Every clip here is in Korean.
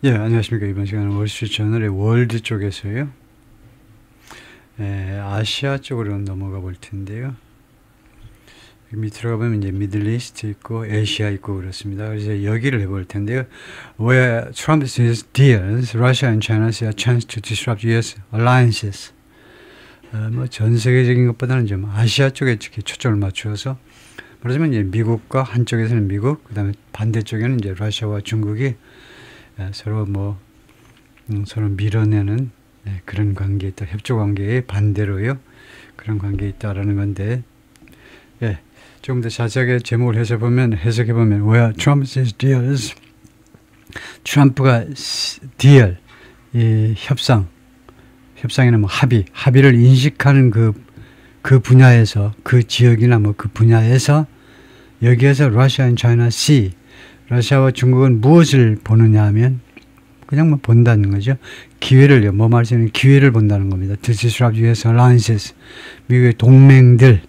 예, 안녕하십니까. 이번 시간은 월스트리트저널의 월드 쪽에서요. 아시아 쪽으로 넘어가 볼 텐데요. 밑으로 가보면 이제 미들리스트 있고 아시아 있고 그렇습니다. 그래서 여기를 해볼 텐데요. Where Trump's deals, Russia and China see a chance to disrupt U.S. alliances. 뭐 전 세계적인 것보다는 좀 아시아 쪽에 초점을 맞추어서 말하자면 이제 미국과 한쪽에서는 미국, 그다음에 반대쪽에는 이제 러시아와 중국이 서로 서로 밀어내는 그런 관계에 있다. 협조 관계의 반대로요. 그런 관계에 있다라는 건데, 예, 조금 더 자세하게 제목을 해석해 보면 Where Trump's deals, 트럼프가 deal, 이 협상이나 뭐 합의를 인식하는 그 분야에서, 그 지역이나 뭐 그 분야에서, 여기에서 Russia and China see, 러시아와 중국은 무엇을 보느냐 하면 그냥 뭐 본다는 거죠. 기회를요. 뭐 말하자면 기회를 본다는 겁니다. To disrupt U.S. alliances. 미국의 동맹들.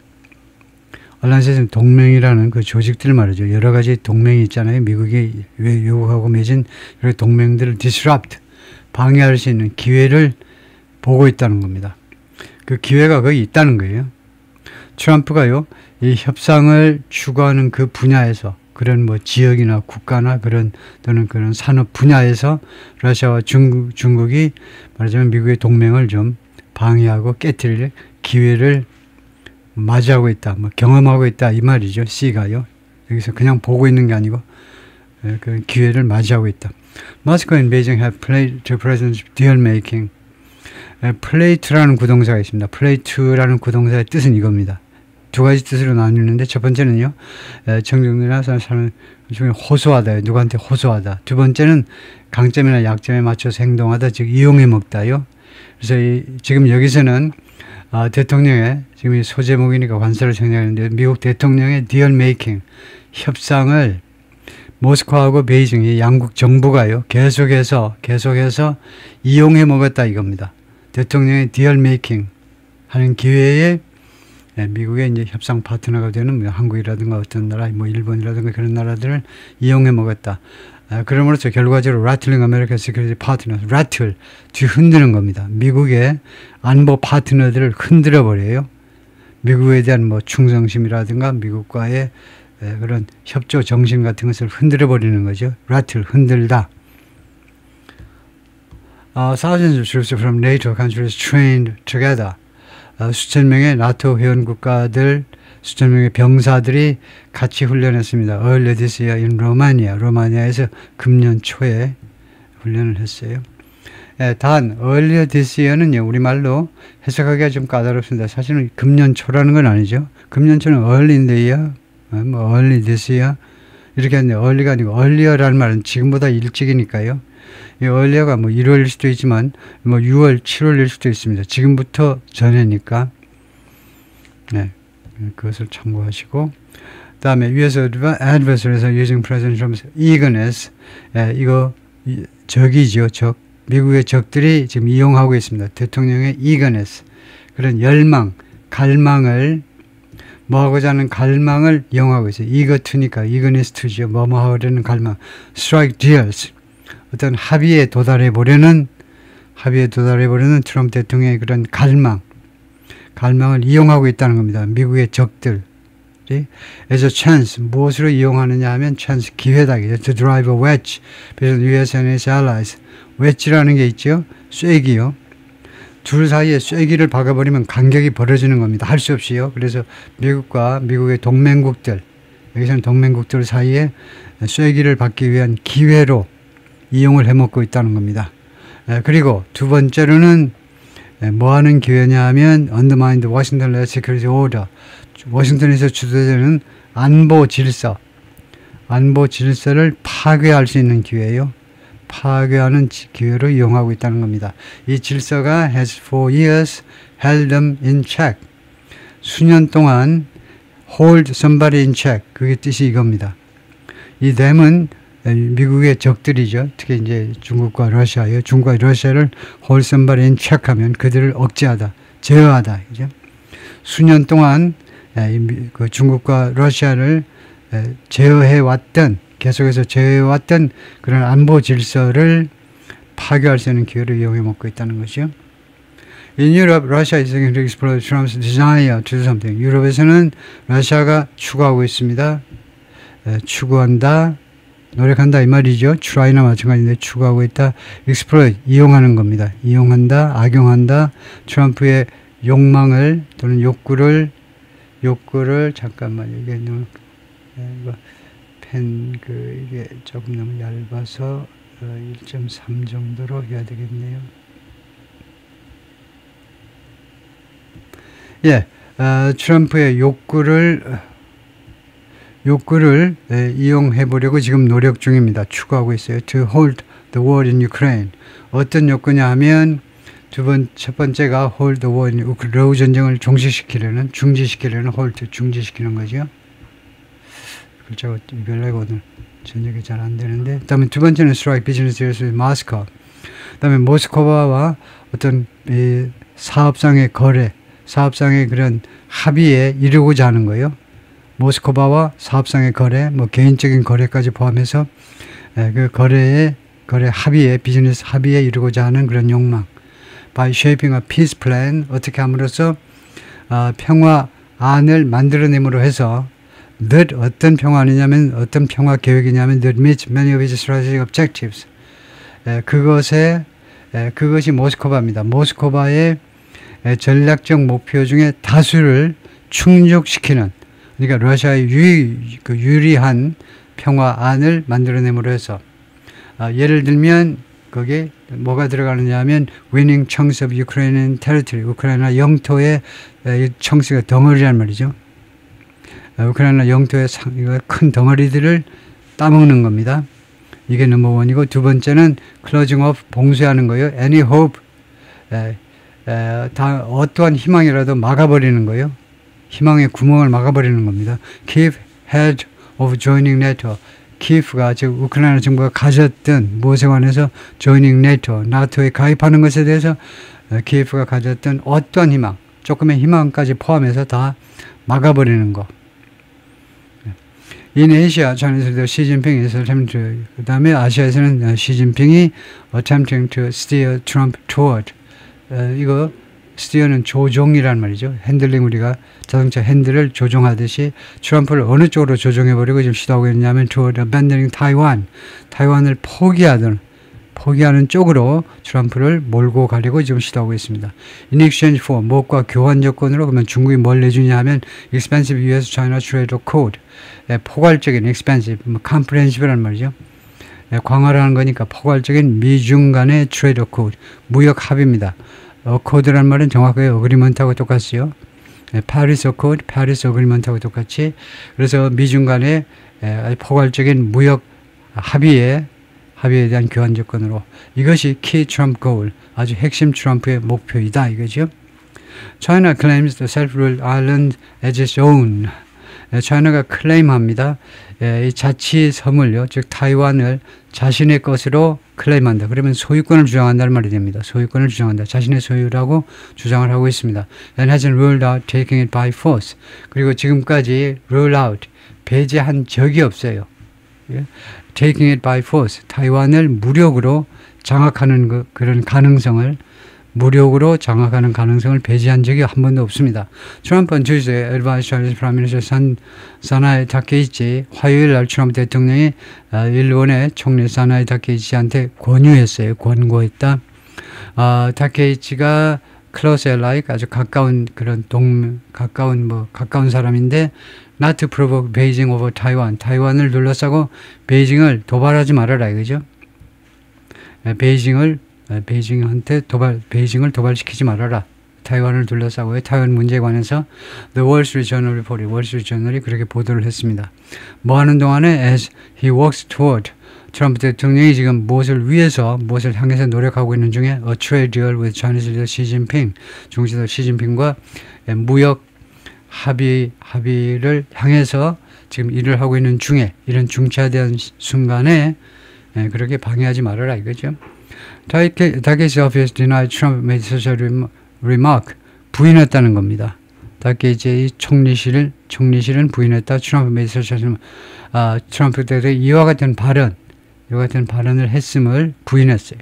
alliances는 동맹이라는 그 조직들 말이죠. 여러 가지 동맹이 있잖아요. 미국이 외국하고 맺은 여러 동맹들을 disrupt, 방해할 수 있는 기회를 보고 있다는 겁니다. 그 기회가 거기 있다는 거예요. 트럼프가요, 이 협상을 추구하는 그 분야에서, 그런 뭐 지역이나 국가나 또는 그런 산업 분야에서 러시아와 중국이 말하자면 미국의 동맹을 좀 방해하고 깨트릴 기회를 맞이하고 있다, 뭐 경험하고 있다 이 말이죠. C가요. 여기서 그냥 보고 있는 게 아니고 그 기회를 맞이하고 있다. Moscow and Beijing have played to present deal making. 플레이트라는 구동사가 있습니다. 플레이트라는 구동사의 뜻은 이겁니다. 두 가지 뜻으로 나뉘는데, 첫 번째는요, 정중이나 사람 중에 호소하다, 누구한테 호소하다. 두 번째는 강점이나 약점에 맞춰서 행동하다, 즉 이용해 먹다요. 그래서 지금 여기서는 대통령의, 지금 이 소제목이니까 관사를 정리하는데, 미국 대통령의 deal making, 협상을 모스크바하고 베이징이 양국 정부가요 계속해서 이용해 먹었다 이겁니다. 대통령의 deal making 하는 기회에 미국의 이제 협상 파트너가 되는 한국이라든가 어떤 나라, 뭐 일본이라든가 그런 나라들을 이용해 먹었다. 그러므로써 결과적으로 rattling American security partners, rattle, 뒤흔드는 겁니다. 미국의 안보 파트너들을 흔들어 버려요. 미국에 대한 뭐 충성심이라든가 미국과의 그런 협조 정신 같은 것을 흔들어 버리는 거죠. rattle, 흔들다. Thousands of troops from NATO countries trained together. 수천 명의 나토 회원 국가들, 수천 명의 병사들이 같이 훈련했습니다. Early this year in Romania. 로마니아에서 금년 초에 훈련을 했어요. 단, earlier this year는요, 우리말로 해석하기가 좀 까다롭습니다. 사실은 금년 초라는 건 아니죠. 금년 초는 early in the year, 뭐 early this year, 이렇게 하는데, early가 아니고 earlier라는 말은 지금보다 일찍이니까요. 이 earlier가 뭐 1월일 수도 있지만, 뭐 6월, 7월일 수도 있습니다. 지금부터 전에니까, 네, 그것을 참고하시고, 그 다음에 US adversaries are using President Trump's eagerness, 이거 적이죠, 적. 미국의 적들이 지금 이용하고 있습니다. 대통령의 eagerness, 그런 열망, 갈망을, 뭐 하고자 하는 갈망을 이용하고 있어요. eager to니까 eagerness to죠. 뭐 하려는 갈망. strike deals, 어떤 합의에 도달해 보려는 트럼프 대통령의 그런 갈망을 이용하고 있다는 겁니다. 미국의 적들이 as a chance, 무엇으로 이용하느냐 하면 chance, 기회다. to drive a wedge between U.S. and its allies. wedge라는 게 있죠. 쐐기요. 둘 사이에 쐐기를 박아버리면 간격이 벌어지는 겁니다. 할 수 없이요. 그래서 미국과 미국의 동맹국들, 여기서는 동맹국들 사이에 쐐기를 받기 위한 기회로 이용을 해먹고 있다는 겁니다. 그리고 두 번째로는 뭐 하는 기회냐 하면 undermine the Washington-led security order. 워싱턴에서 주도되는 안보 질서를 파괴할 수 있는 기회예요. 파괴하는 기회로 이용하고 있다는 겁니다. 이 질서가 has for years held them in check. 수년 동안 hold somebody in check. 그게 뜻이 이겁니다. 이 them은 미국의 적들이죠. 특히 이제 중국과 러시아예요. 중국과 러시아를 hold somebody in check 하면 그들을 억제하다, 제어하다. 그죠? 수년 동안 그 중국과 러시아를 계속해서 제어해왔던 그런 안보 질서를 파괴할 수 있는 기회를 이용해 먹고 있다는 거죠. In Europe, Russia is seeking to explore Trump's desire to do something. 유럽에서는 러시아가 추구하고 있습니다. 추구한다, 노력한다 이 말이죠. try나 마찬가지인데 추구하고 있다. exploit, 이용하는 겁니다. 이용한다, 악용한다. 트럼프의 욕망을 또는 욕구를 잠깐만요. 이게 이게 조금 너무 얇아서 1.3 정도로 해야 되겠네요. 예, 트럼프의 욕구를 이용해 보려고 지금 노력 중입니다. 추구하고 있어요. To hold the war in Ukraine. 어떤 욕구냐 하면 첫 번째가 hold the war in 우크라이나 전쟁을 중지시키려는 hold, 중지시키는 거죠. 글자가 별내고 오늘 저녁에 잘 안 되는데. 그다음에 두 번째는 strike business deals with Moscow. 그다음에 모스크바와 어떤 사업상의 그런 합의에 이르고자 하는 거예요. 모스크바와 사업상의 거래, 개인적인 거래까지 포함해서 그 거래 합의에, 비즈니스 합의에 이르고자 하는 그런 욕망. By shaping a peace plan, 어떻게 함으로써 평화안을 만들어냄으로 해서 어떤 평화안이냐면, 어떤 평화 계획이냐면 that meets many of its strategic objectives. 그것이 모스크바입니다. 모스크바의 전략적 목표 중에 다수를 충족시키는, 그러니까 러시아의 유리한 평화안을 만들어냄으로 해서 예를 들면 거기에 뭐가 들어가느냐 하면 winning chunks of Ukrainian territory, 우크라이나 영토의 chunks가 덩어리란 말이죠. 우크라이나 영토의 큰 덩어리들을 따먹는 겁니다. 이게 넘버 원이고, 두 번째는 closing off, 봉쇄하는 거예요. any hope, 어떠한 희망이라도 막아버리는 거예요. 희망의 구멍을 막아버리는 겁니다. Kiev had of joining NATO. 키예프가, 즉 우크라이나 정부가 가졌던, 무엇에 관해서 joining NATO, 나토에 가입하는 것에 대해서 키예프가 가졌던 어떠한 희망, 조금의 희망까지 포함해서 다 막아버리는 거. In Asia, China에서도 시진핑이 그 다음에 아시아에서는 시진핑이 attempting to steer Trump toward, 이거 스티어는 조종이란 말이죠. 핸들링, 우리가 자동차 핸들을 조종하듯이 트럼프를 어느 쪽으로 조종해버리고 지금 시도하고 있냐면 toward abandoning Taiwan, 타이완을 포기하는 쪽으로 트럼프를 몰고 가려고 지금 시도하고 있습니다. In exchange for, 무엇과 교환 조건으로, 그러면 중국이 뭘 내주냐 하면 expensive US-China trade accord, 포괄적인 expensive, comprehensive란 말이죠. 광활한 거니까 포괄적인 미중 간의 trade accord, 무역 합의입니다. 어코드란 말은 정확하게 어그리먼트하고 똑같죠. 파리스 어코드, 파리스 어그리먼트하고 똑같이. 그래서 미중 간의 포괄적인 무역 합의에 대한 교환 조건으로, 이것이 키 트럼프 goal, 아주 핵심 트럼프의 목표이다 이거죠. China claims the self-ruled island as its own. 차이나가 클레임합니다. 이 자치 섬을요, 즉 타이완을 자신의 것으로 클레임한다. 그러면 소유권을 주장한다는 말이 됩니다. 소유권을 주장한다. 자신의 소유라고 주장을 하고 있습니다. And hasn't ruled out taking it by force. 그리고 지금까지 rule out, 배제한 적이 없어요. taking it by force, 타이완을 무력으로 장악하는 그런 가능성을, 무력으로 장악하는 가능성을 배제한 적이 한 번도 없습니다. 트럼프 on Tuesday advised Chinese Prime Minister 사나이 타케이치, 화요일 날 트럼프 대통령이 일본의 총리 사나이 타케이치한테 권고했다. 타케이치가 close ally, 아주 가까운 그런 가까운 사람인데 not to provoke Beijing over Taiwan, 타이완을 둘러싸고 베이징을 도발하지 말아라 이거죠. 베이징을 도발시키지 말아라. 타이완을 둘러싸고요. 타이완 문제에 관해서 The Wall Street Journal 리포트, 월스트리트 저널이 그렇게 보도를 했습니다. 뭐 하는 동안에 as he walks toward, 트럼프 대통령이 지금 무엇을 향해서 노력하고 있는 중에 a trade deal with Chinese leader Xi Jinping, 중국 지도 시진핑과 무역 합의를 향해서 지금 일을 하고 있는 중에, 이런 중차대한 순간에 그렇게 방해하지 말아라 이거죠. 타케이치 office denied Trump made such a remark. 부인했다는 겁니다. 타케이치의 총리실은 부인했다. Trump made such a 트럼프 대통령이 이와 같은 발언을 했음을 부인했어요.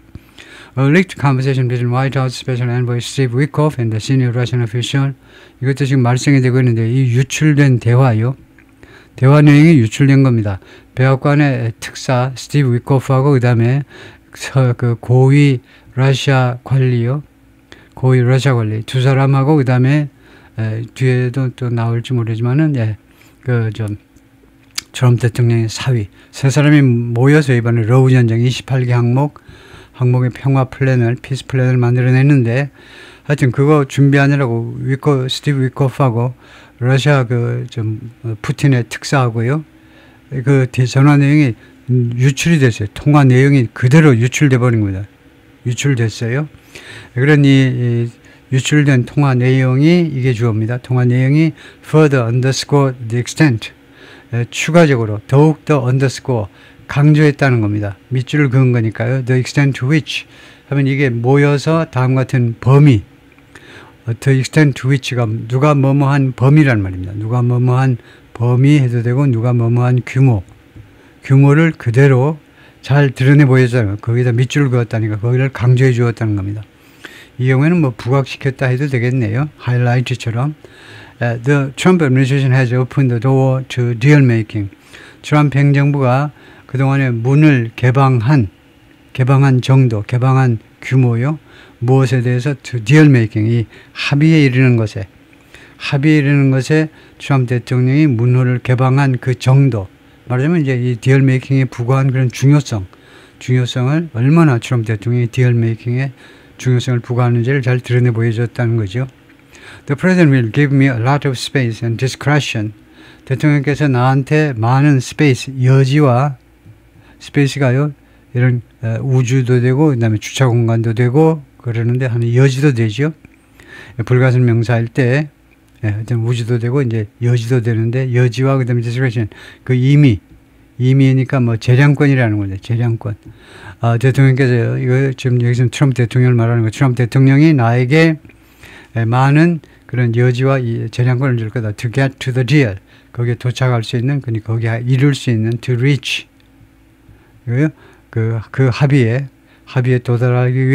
A leaked conversation between White House Special Envoy Steve Witkoff and the senior Russian official. 이것도 지금 말썽이 되고 있는데 이 유출된 대화요. 대화 내용이 유출된 겁니다. 백악관의 특사 스티브 위코프하고 그다음에 그 고위 러시아 관리요. 고위 러시아 관리 두 사람하고 그다음에 뒤에도 또 나올지 모르지만은 트럼프 대통령의 사위 세 사람이 모여서 이번에 러우 전쟁 28개 항목의 평화 플랜을 피스 플랜을 만들어냈는데 하여튼 그거 준비하느라고 스티브 위코프하고 러시아 푸틴의 특사하고요. 그 전화 내용이 유출이 됐어요. 통화 내용이 그대로 유출돼 버린 겁니다. 유출됐어요. 그러니 유출된 통화 내용이 이게 주어입니다. 통화 내용이 further underscore the extent 추가적으로 더욱더 underscore 강조했다는 겁니다. 밑줄을 그은 거니까요. The extent to which 하면 이게 모여서 다음 같은 범위 The extent to which가 누가 뭐뭐한 범위란 말입니다. 누가 뭐뭐한 범위 해도 되고 누가 뭐뭐한 규모를 그대로 잘 드러내 보여줬다는 거기다 밑줄을 그었다니까 거기를 강조해 주었다는 겁니다. 이 경우에는 뭐 부각시켰다 해도 되겠네요. 하이라이트처럼 The Trump administration has opened the door to deal making. 트럼프 행정부가 그동안에 문을 개방한 정도, 개방한 규모요. 무엇에 대해서 to deal making, 이 합의에 이르는 것에 트럼프 대통령이 문호를 개방한 그 정도. 말하자면 이제 이 deal making에 부과한 그런 중요성을 얼마나 트럼프 대통령이 deal making에 중요성을 부과하는지를 잘 드러내 보여줬다는 거죠. The president will give me a lot of space and discretion. 대통령께서 나한테 많은 여지와 스페이스가요. 이런 우주도 되고 그다음에 주차 공간도 되고 그러는데 하는 여지도 되죠. 불가선 명사일 때 우주도 되고 이제 여지도 되는데 여지와 그다음에 discretion 그 임의니까 뭐 재량권이라는 건데 재량권. 대통령께서 이거 지금 여기서 트럼프 대통령을 말하는 거. 트럼프 대통령이 나에게 많은 그런 여지와 이 재량권을 줄 거다. To get to the deal. 거기에 도착할 수 있는, 그러니까 거기에 이룰 수 있는 to reach. 그 합의에 도달하기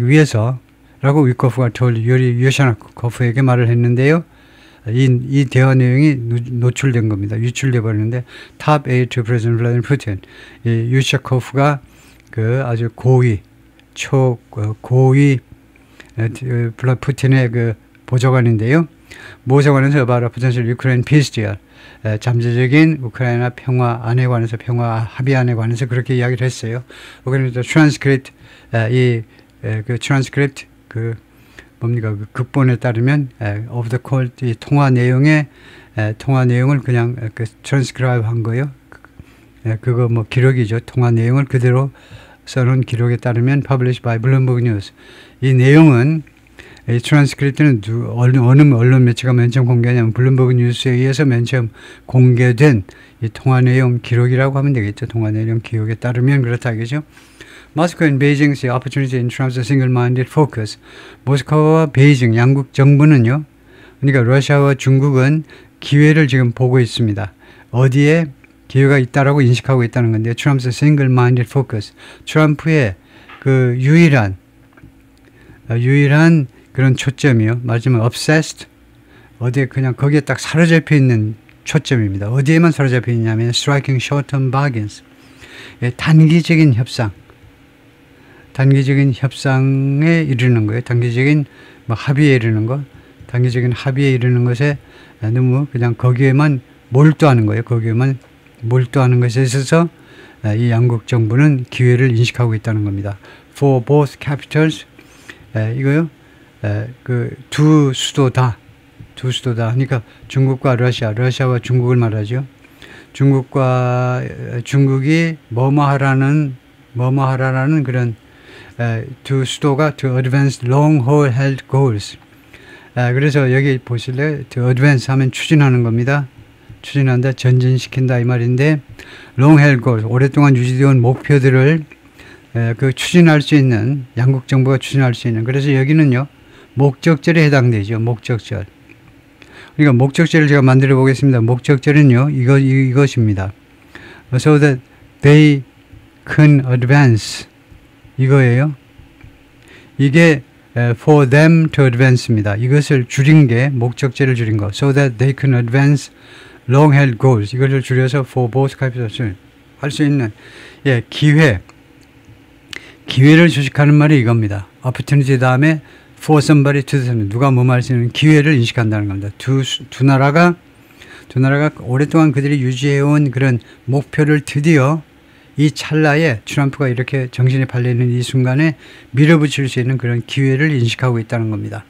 위해서라고 위코프가 유리 유샤나코프에게 말을 했는데요. 이 대화 내용이 노출된 겁니다. 유출돼 버리는데 Top aide to President Vladimir Putin. 유샤코프가 그 아주 고위 푸틴의 그 보좌관인데요. 무엇에 관해서 about a potential Ukraine peace deal. 잠재적인 우크라이나 평화 합의안에 관해서 그렇게 이야기를 했어요. 그래서 트랜스크립트 그 트랜스크립트 그 극본에 따르면 of the call 이 통화 내용을 그냥 그 트랜스크라이브 한 거예요. 그거 뭐 기록이죠. 통화 내용을 그대로 써놓은 기록에 따르면 published by Bloomberg News. 이 내용은 이 트랜스크립트는 어느 언론 매체가 맨 처음 공개하냐면 블룸버그 뉴스에 의해서 맨 처음 공개된 이 통화 내용 기록이라고 하면 되겠죠. 통화 내용 기록에 따르면 그렇다겠죠. Moscow and Beijing see opportunity in Trump's single-minded focus. 모스크바와 베이징 양국 정부는요. 그러니까 러시아와 중국은 기회를 지금 보고 있습니다. 어디에 기회가 있다라고 인식하고 있다는 건데 Trump's single-minded focus. 트럼프의 그 유일한 그런 초점이요. 말하자면 obsessed. 어디에 그냥 거기에 딱 사로잡혀 있는 초점입니다. 어디에만 사로잡혀 있냐면 striking short-term bargains. 단기적인 협상에 이르는 거예요. 단기적인 합의에 이르는 것. 단기적인 합의에 이르는 것에 너무 그냥 거기에만 몰두하는 거예요. 거기에만 몰두하는 것에 있어서 이 양국 정부는 기회를 인식하고 있다는 겁니다. For both capitals. 이거요. 그 두 수도다. 그러니까 중국과 러시아와 중국을 말하죠. 중국이 뭐뭐하라는 그런 두 수도가 to advance long haul held goals. 그래서 여기 보실래요? to advance 하면 추진하는 겁니다. 추진한다, 전진시킨다 이 말인데 long held goals, 오랫동안 유지되어온 목표들을 그 추진할 수 있는, 양국 정부가 추진할 수 있는. 그래서 여기는요 목적절에 해당되죠. 목적절. 그러니까 목적절을 제가 만들어 보겠습니다. 목적절은요 이것입니다. So that they can advance 이거예요. 이게 for them to advance입니다. 이것을 줄인 게 목적제를 줄인 거. So that they can advance long-held goals. 이것을 줄여서 for both capitals 할 수 있는 기회를 주식하는 말이 이겁니다. opportunity 다음에 for somebody to do something. 누가 뭐 할 수 있는 기회를 인식한다는 겁니다. 두 나라가 오랫동안 그들이 유지해온 그런 목표를 드디어 이 찰나에 트럼프가 이렇게 정신이 팔리는 이 순간에 밀어붙일 수 있는 그런 기회를 인식하고 있다는 겁니다.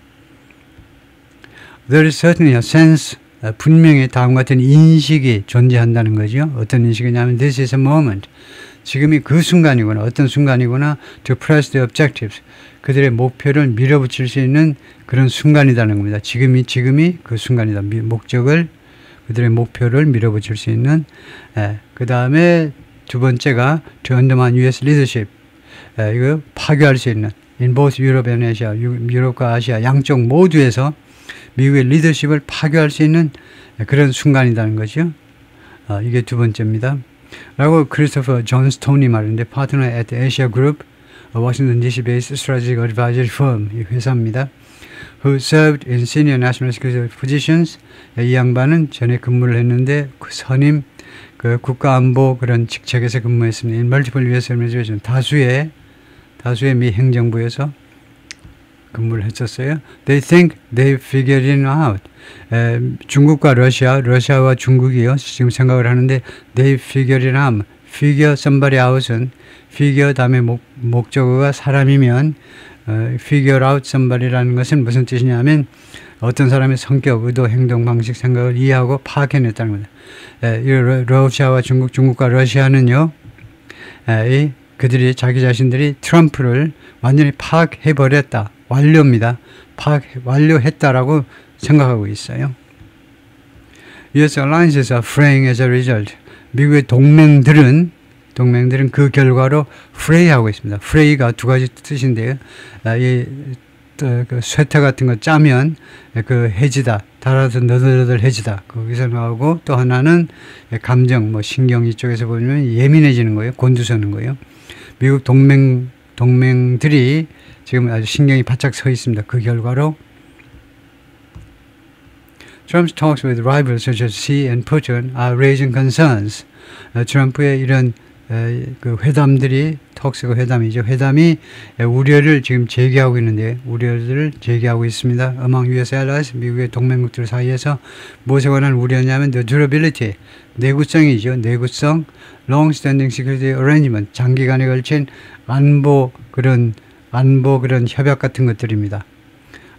There is certainly a sense, 분명히 다음과 같은 인식이 존재한다는 거죠. 어떤 인식이냐면 this is a moment. 지금이 그 순간이구나. 어떤 순간이구나. To press the objectives. 그들의 목표를 밀어붙일 수 있는 그런 순간이라는 겁니다. 지금이 그 순간이다. 그들의 목표를 밀어붙일 수 있는. 그 다음에 두 번째가 to undermine U.S. leadership. 이거 파괴할 수 있는 in both Europe and Asia, 유럽과 아시아 양쪽 모두에서 미국의 리더십을 파괴할 수 있는 그런 순간이라는 거죠. 이게 두 번째입니다. 라고 크리스토퍼 존스톤이 말했는데 파트너 at Asia Group, 워싱턴 DC based strategic advisory firm 이 회사입니다. Who served in senior national security positions. 이 양반은 전에 근무를 했는데 그 선임 그 국가안보 그런 직책에서 근무했습니다. In multiple U.S. administration 다수의 미 행정부에서 근무를 했었어요. They think they figured it out. 중국과 러시아와 중국이요. 지금 생각을 하는데 they figured it out. figure somebody out은 figure 다음에 목적어가 사람이면 figure out somebody라는 것은 무슨 뜻이냐면 어떤 사람의 성격, 의도, 행동, 방식, 생각을 이해하고 파악해냈다는 겁니다. 러시아와 중국과 러시아는요, 그들이 자기 자신들이 트럼프를 완전히 파악해버렸다. 완료입니다. 완료했다라고 생각하고 있어요. U.S. alliances are fraying as a result. 미국의 동맹들은 그 결과로 fray하고 있습니다. fray가 두 가지 뜻인데요. 그 쇠퇴 같은 거 짜면 그 해지다, 달아서 너덜너덜해지다. 거기서 나오고 또 하나는 감정, 신경 이쪽에서 보면 예민해지는 거예요. 곤두서는 거예요. 미국 동맹들이 지금 아주 신경이 바짝 서 있습니다. 그 결과로 Trump's talks with rivals such as Xi and Putin are raising concerns. 트럼프의 이런 그 회담들이 톡스가 회담이죠. 회담이 우려를 지금 제기하고 있는데 우려를 제기하고 있습니다. Among U.S. allies, 미국의 동맹국들 사이에서 무엇에 관한 우려냐면 the durability, 내구성이죠. 내구성, long-standing security arrangement, 장기간에 걸친 안보 그런 협약 같은 것들입니다.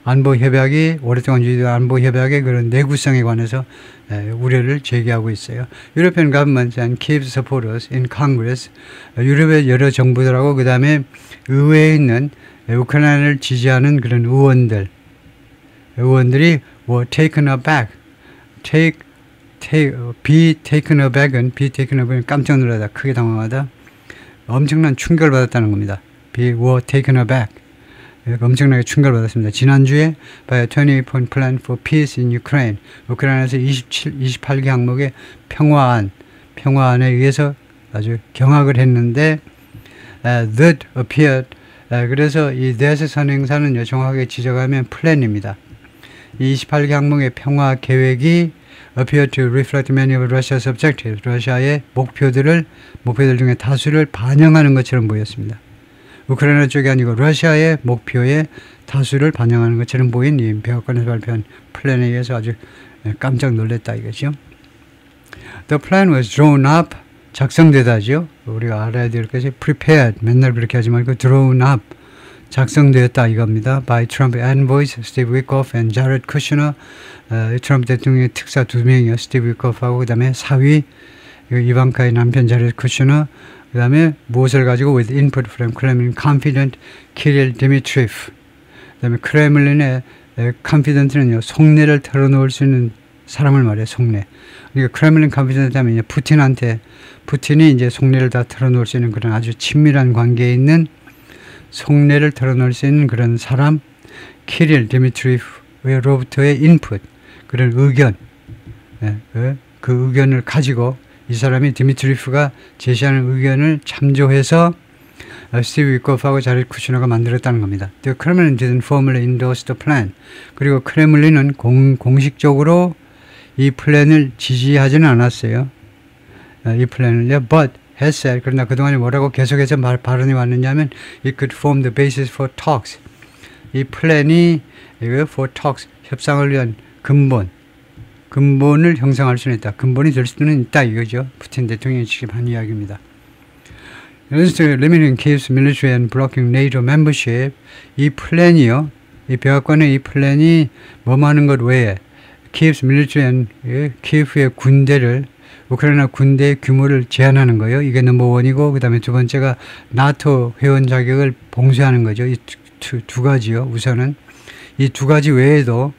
안보 협약이 오랫동안 유지된 안보 협약의 그런 내구성에 관해서 우려를 제기하고 있어요. European governments and key supporters in Congress, 유럽의 여러 정부들하고 그 다음에 의회에 있는 우크라이나를 지지하는 그런 의원들이 were taken aback. be taken aback은 깜짝 놀라다, 크게 당황하다, 엄청난 충격을 받았다는 겁니다. were taken aback. 엄청나게 충격을 받았습니다. 지난주에 by a 20-point plan for peace in Ukraine, 우크라이나에서 28개 항목의 평화안에 의해서 아주 경악을 했는데 that appeared, 그래서 이 that 선행사는요, 정확하게 지적하면 플랜입니다. 이 28개 항목의 평화 계획이 appeared to reflect many of Russia's objectives, 러시아의 목표들 중에 다수를 반영하는 것처럼 보였습니다. 우크라이나 쪽이 아니고 러시아의 목표에 다수를 반영하는 것처럼 보인 이 백악관에서 발표한 플랜에 의해서 아주 깜짝 놀랐다 이거죠. The plan was drawn up, 작성되다죠. 우리가 알아야 될 것이 prepared, 맨날 그렇게 하지 말고 drawn up, 작성되었다 이겁니다. By Trump envoys Steve Witkoff and Jared Kushner. 트럼프 대통령의 특사 두 명이요. 스티브 위코프하고 그 다음에 사위 이방카의 남편 자레드 쿠슈너, 그 다음에 무엇을 가지고 with input from Kremlin confidant Kirill Dmitriev. 그 다음에 크레물린의 confidant는요, 속내를 털어놓을 수 있는 사람을 말해요. 속내. 그러니까 크레물린 confidant 하면 푸틴이 이제 속내를 다 털어놓을 수 있는 그런 아주 친밀한 관계에 있는 속내를 털어놓을 수 있는 그런 사람, 키릴 디미트리프로부터의 인풋, 그런 의견, 그 의견을 가지고 이 사람이 디미트리프가 제시하는 의견을 참조해서 스티브 위코프하고 자렛 쿠슈너가 만들었다는 겁니다. The Kremlin didn't formally endorse the plan. 그리고 크렘린은 공식적으로 이 플랜을 지지하지는 않았어요. 이 플랜을요. But has said, 그러나 그동안에 뭐라고 계속해서 발언이 왔느냐면 it could form the basis for talks. 이 플랜이 for talks, 협상을 위한 근본을 형성할 수는 있다. 근본이 될 수는 있다 이거죠. 푸틴 대통령이 지금 한 이야기입니다. Limiting Kiev's military and blocking NATO membership. 이 플랜이요. 이 백악관의 이 플랜이 뭐하는 것 외에 Kiev's military and 키예프의 군대를 우크라이나 군대의 규모를 제한하는 거예요. 이게 넘버원이고 그 다음에 두 번째가 나토 회원 자격을 봉쇄하는 거죠. 이 두 가지요. 우선은 이 두 가지 외에도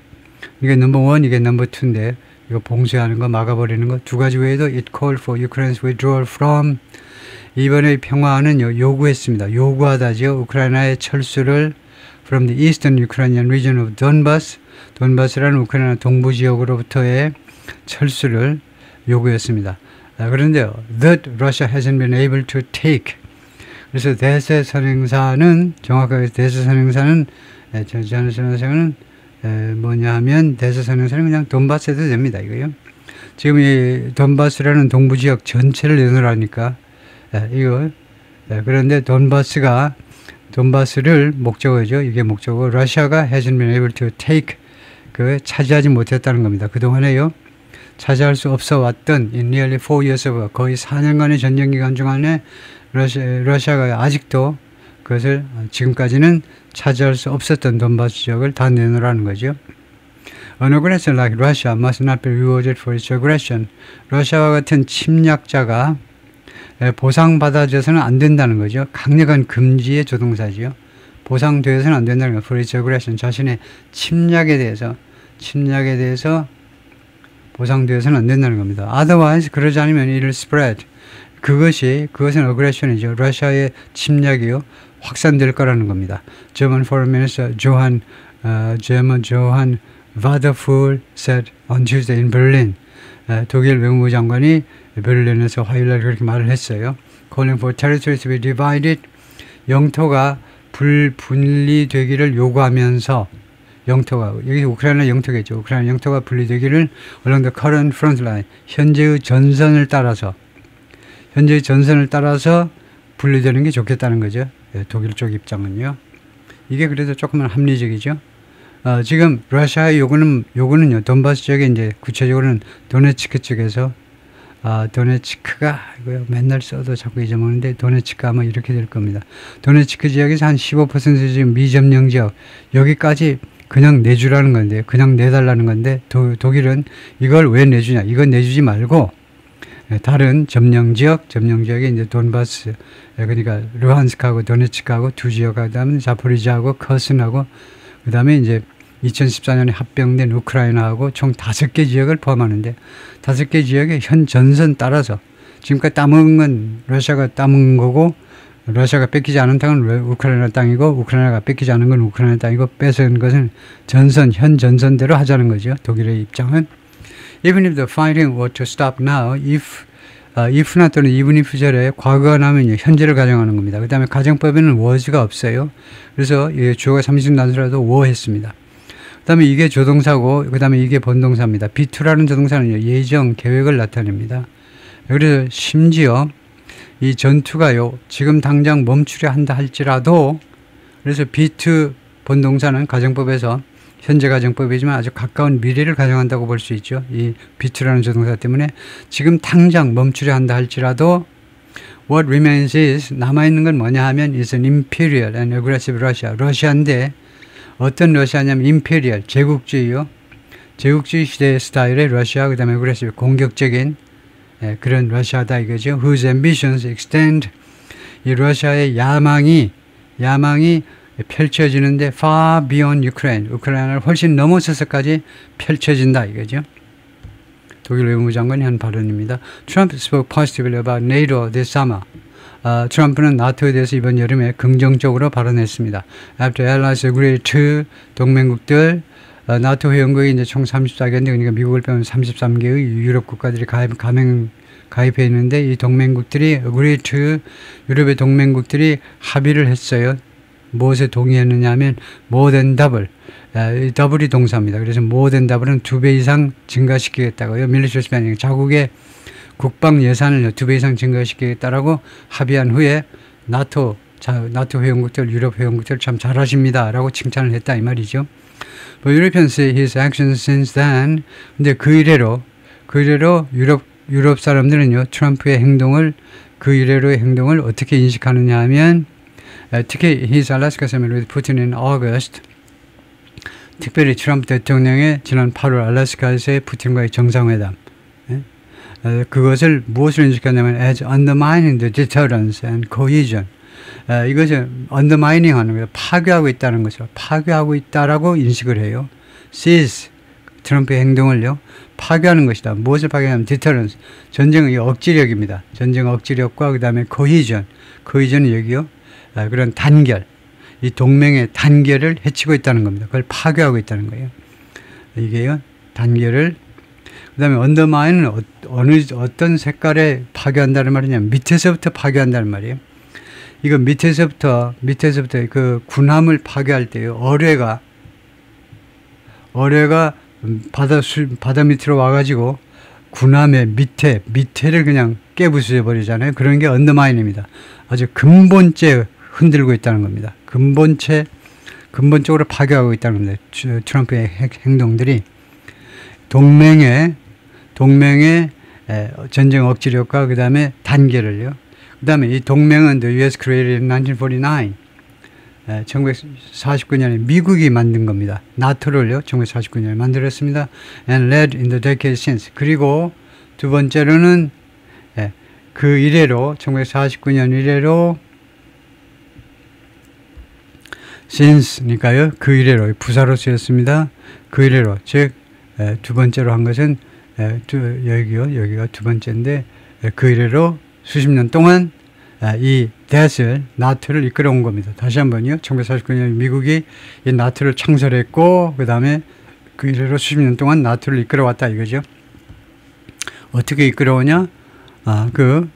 이게 넘버원 이게 넘버투인데 이거 봉쇄하는 거 막아버리는 거 두 가지 외에도 it called for Ukraine's withdrawal from 이번에 평화는 요구했습니다. 요구하다죠. 우크라이나의 철수를 from the eastern Ukrainian region of Donbass 돈바스라는 우크라이나 동부 지역으로부터의 철수를 요구했습니다. 그런데요, that Russia hasn't been able to take. 그래서 대세선행사는 정확하게 대세선행사는 뭐냐 하면 대세선행사는 그냥 돈바스에도 됩니다. 이거요. 지금 이 돈바스라는 동부 지역 전체를 내놓으라니까 이거 그런데 돈바스를 목적어죠. 이게 목적어. 러시아가 hasn't been able to take 차지하지 못했다는 겁니다. 그동안에요. 차지할 수 없어 왔던 in nearly 4 years of 거의 4년간의 전쟁 기간 동안에 러시아가 아직도 그것을 지금까지는 차지할 수 없었던 돈바스 지역을 다 내놓으라는 거죠. An aggressor like Russia must not be rewarded for its aggression. 러시아와 같은 침략자가 보상받아져서는 안 된다는 거죠. 강력한 금지의 조동사지요. 보상되어서는 안 된다는 거예요. For its aggression. 자신의 침략에 대해서 보상되어서는 안 된다는 겁니다. Otherwise, 그러지 않으면 it'll spread. 그것은 aggression이죠. 러시아의 침략이요. 확산될 거라는 겁니다. German Foreign Minister Johann Wadefuhl said on Tuesday in Berlin. 독일 외무부 장관이 베를린에서 화요일날 그렇게 말을 했어요. Calling for territory to be divided. 영토가 분리되기를 요구하면서 영토가 여기 우크라이나 영토겠죠. 우크라이나 영토가 분리되기를 along the current front line 현재의 전선을 따라서 분리되는 게 좋겠다는 거죠. 독일 쪽 입장은요. 이게 그래도 조금은 합리적이죠. 지금 러시아의 요구는요. 돈바스 지역에 이제 구체적으로는 도네츠크 쪽에서 도네츠크가 이거요. 맨날 써도 자꾸 잊어먹는데 도네츠크 아마 이렇게 될 겁니다. 도네츠크 지역에서 한 15% 지금 미점령 지역 여기까지 그냥 내주라는 건데 그냥 내달라는 건데 독일은 이걸 왜 내주냐 이건 내주지 말고 다른 점령 지역에 이제 돈바스 그러니까 루한스크하고 도네츠크하고 두 지역하고 그다음에 자포리지하고 커슨하고 그다음에 이제 2014년에 합병된 우크라이나하고 총 5개 지역을 포함하는데 5개 지역의 현 전선 따라서 지금까지 따먹은 건 러시아가 따먹은 거고 러시아가 뺏기지 않은 땅은 우크라이나 땅이고 우크라이나가 뺏기지 않은 건 우크라이나 땅이고 뺏은 것은 현 전선대로 하자는 거죠. 독일의 입장은 Even if the fighting were to stop now, if나 또는 even if 절에 과거가 나면요. 현재를 가정하는 겁니다. 그 다음에 가정법에는 was가 없어요. 그래서 주어가 3인 단수라도 were 했습니다. 그 다음에 이게 조동사고 그 다음에 이게 본동사입니다. B2라는 조동사는요. 예정, 계획을 나타냅니다. 그래서 심지어 이 전투가요. 지금 당장 멈추려 한다 할지라도 그래서 B2 본동사는 가정법에서 현재 가정법이지만 아주 가까운 미래를 가정한다고 볼 수 있죠. 이 B2라는 조동사 때문에 지금 당장 멈추려 한다 할지라도 what remains is 남아있는 건 뭐냐 하면 is an imperial and aggressive Russia. 러시아인데 어떤 러시아냐면 imperial, 제국주의요. 제국주의 시대의 스타일의 러시아 그 다음에 aggressive, 공격적인 그런 러시아다 이거죠. whose ambitions extend 이 러시아의 야망이 펼쳐지는데 far beyond Ukraine, 우크라이나를 훨씬 넘어서서까지 펼쳐진다 이거죠. 독일 외무부 장관이 한 발언입니다. Trump spoke positively about NATO this summer. 트럼프는 나토에 대해서 이번 여름에 긍정적으로 발언했습니다. After allies agreed to 동맹국들 나토 회원국이 이제 총 34개인데 그러니까 미국을 빼면 33개의 유럽 국가들이 가입해 있는데 이 동맹국들이 agree to 유럽의 동맹국들이 합의를 했어요. 무엇에 동의했느냐 하면 more than double. 더블이 동사입니다. 그래서 more than double은 2배 이상 증가시키겠다고요. military spending 자국의 국방 예산을 2배 이상 증가시키겠다라고 합의한 후에 나토 회원국들, 유럽 회원국들 참 잘하십니다. 라고 칭찬을 했다 이 말이죠. But Europeans say his actions since then. 근데 그 이래로 유럽 사람들은요, 트럼프의 행동을, 그 이래로의 행동을 어떻게 인식하느냐 하면, 특히 his Alaska summit with Putin in August, 특별히 트럼프 대통령의 지난 8월 알래스카에서의 푸틴과의 정상회담, 그것을 무엇을 인식하냐면 as undermining the deterrence and cohesion. 이것을 undermining 하는 거예요. 파괴하고 있다는 것을 파괴하고 있다라고 인식을 해요. sees 트럼프의 행동을요 파괴하는 것이다. 무엇을 파괴하냐면 deterrence 전쟁의 억지력입니다. 전쟁 억지력과 그 다음에 cohesion은 여기요 그런 단결 이 동맹의 단결을 해치고 있다는 겁니다. 그걸 파괴하고 있다는 거예요. 이게요 단결을 그 다음에 undermine은 어떤 색깔에 파괴한다는 말이냐면 밑에서부터 파괴한다는 말이에요. 이거 밑에서부터 그 군함을 파괴할 때요. 어뢰가 바다 밑으로 와가지고 군함의 밑에를 그냥 깨부수져 버리잖아요. 그런 게 언더마인입니다. 아주 근본째 흔들고 있다는 겁니다. 근본적으로 파괴하고 있다는 겁니다. 트럼프의 행동들이 동맹의 전쟁 억지력과 그 다음에 단계를요. 그 다음에 이 동맹은 the US created in 1949. 1949년에 미국이 만든 겁니다. 나토를요, 1949년에 만들었습니다. and led in the decades since. 그리고 두 번째로는 그 이래로 1949년 이래로 since니까요, 그 이래로 부사로 쓰였습니다. 그 이래로 즉 두 번째로 한 것은 여기가 두 번째인데 그 이래로 수십 년 동안 이 나토를 이끌어온 겁니다. 다시 한번요. 1949년 미국이 이 나토를 창설했고 그 다음에 그 이래로 수십 년 동안 나토를 이끌어왔다 이거죠. 어떻게 이끌어오냐?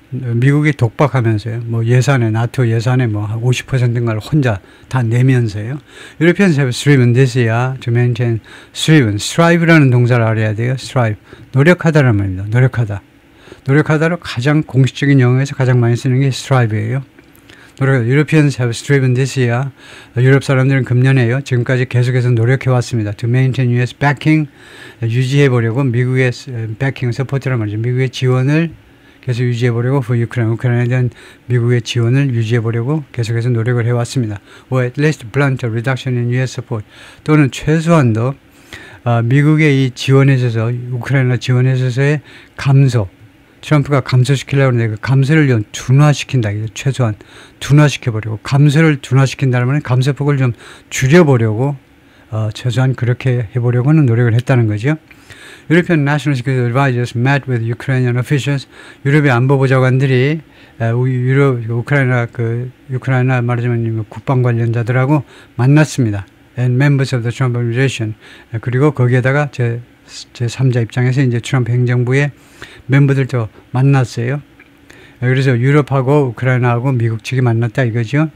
미국이 독박하면서요. 나토 예산의 50%인가를 혼자 다 내면서요. Europeans have striven this year to maintain strive라는 동사를 알아야 돼요. strive. 노력하다란 말입니다. 노력하다로 가장 공식적인 영어에서 가장 많이 쓰는 게 strive예요. Europeans have striven this year. 유럽 사람들은 금년에요. 지금까지 계속해서 노력해 왔습니다. To maintain US backing. 유지해 보려고 미국의 backing, support란 말이죠. 미국의 지원을 계속 유지해 보려고 for 우크라이나에 대한 미국의 지원을 유지해 보려고 계속해서 노력을 해 왔습니다. Or at least blunt reduction in US support. 또는 최소한도 미국의 이 지원에 있어서 우크라이나 지원에 있어서의 감소. 트럼프가 감소시키려고 하는데 그 감소를 둔화시킨다. 최소한 둔화시켜보려고. 감소를 둔화시킨다는 말은 감소폭을 좀 줄여보려고 최소한 그렇게 해보려고는 노력을 했다는 거죠. European National Security Advisors met with Ukrainian officials. 유럽의 안보보좌관들이 우크라이나 말하자면 국방 관련자들하고 만났습니다. And members of the Trump administration. 그리고 거기에다가 제 3자 입장에서 이제 트럼프 행정부의 멤버들도 만났어요. 그래서 유럽하고 우크라이나하고 미국 측이 만났다 이거죠.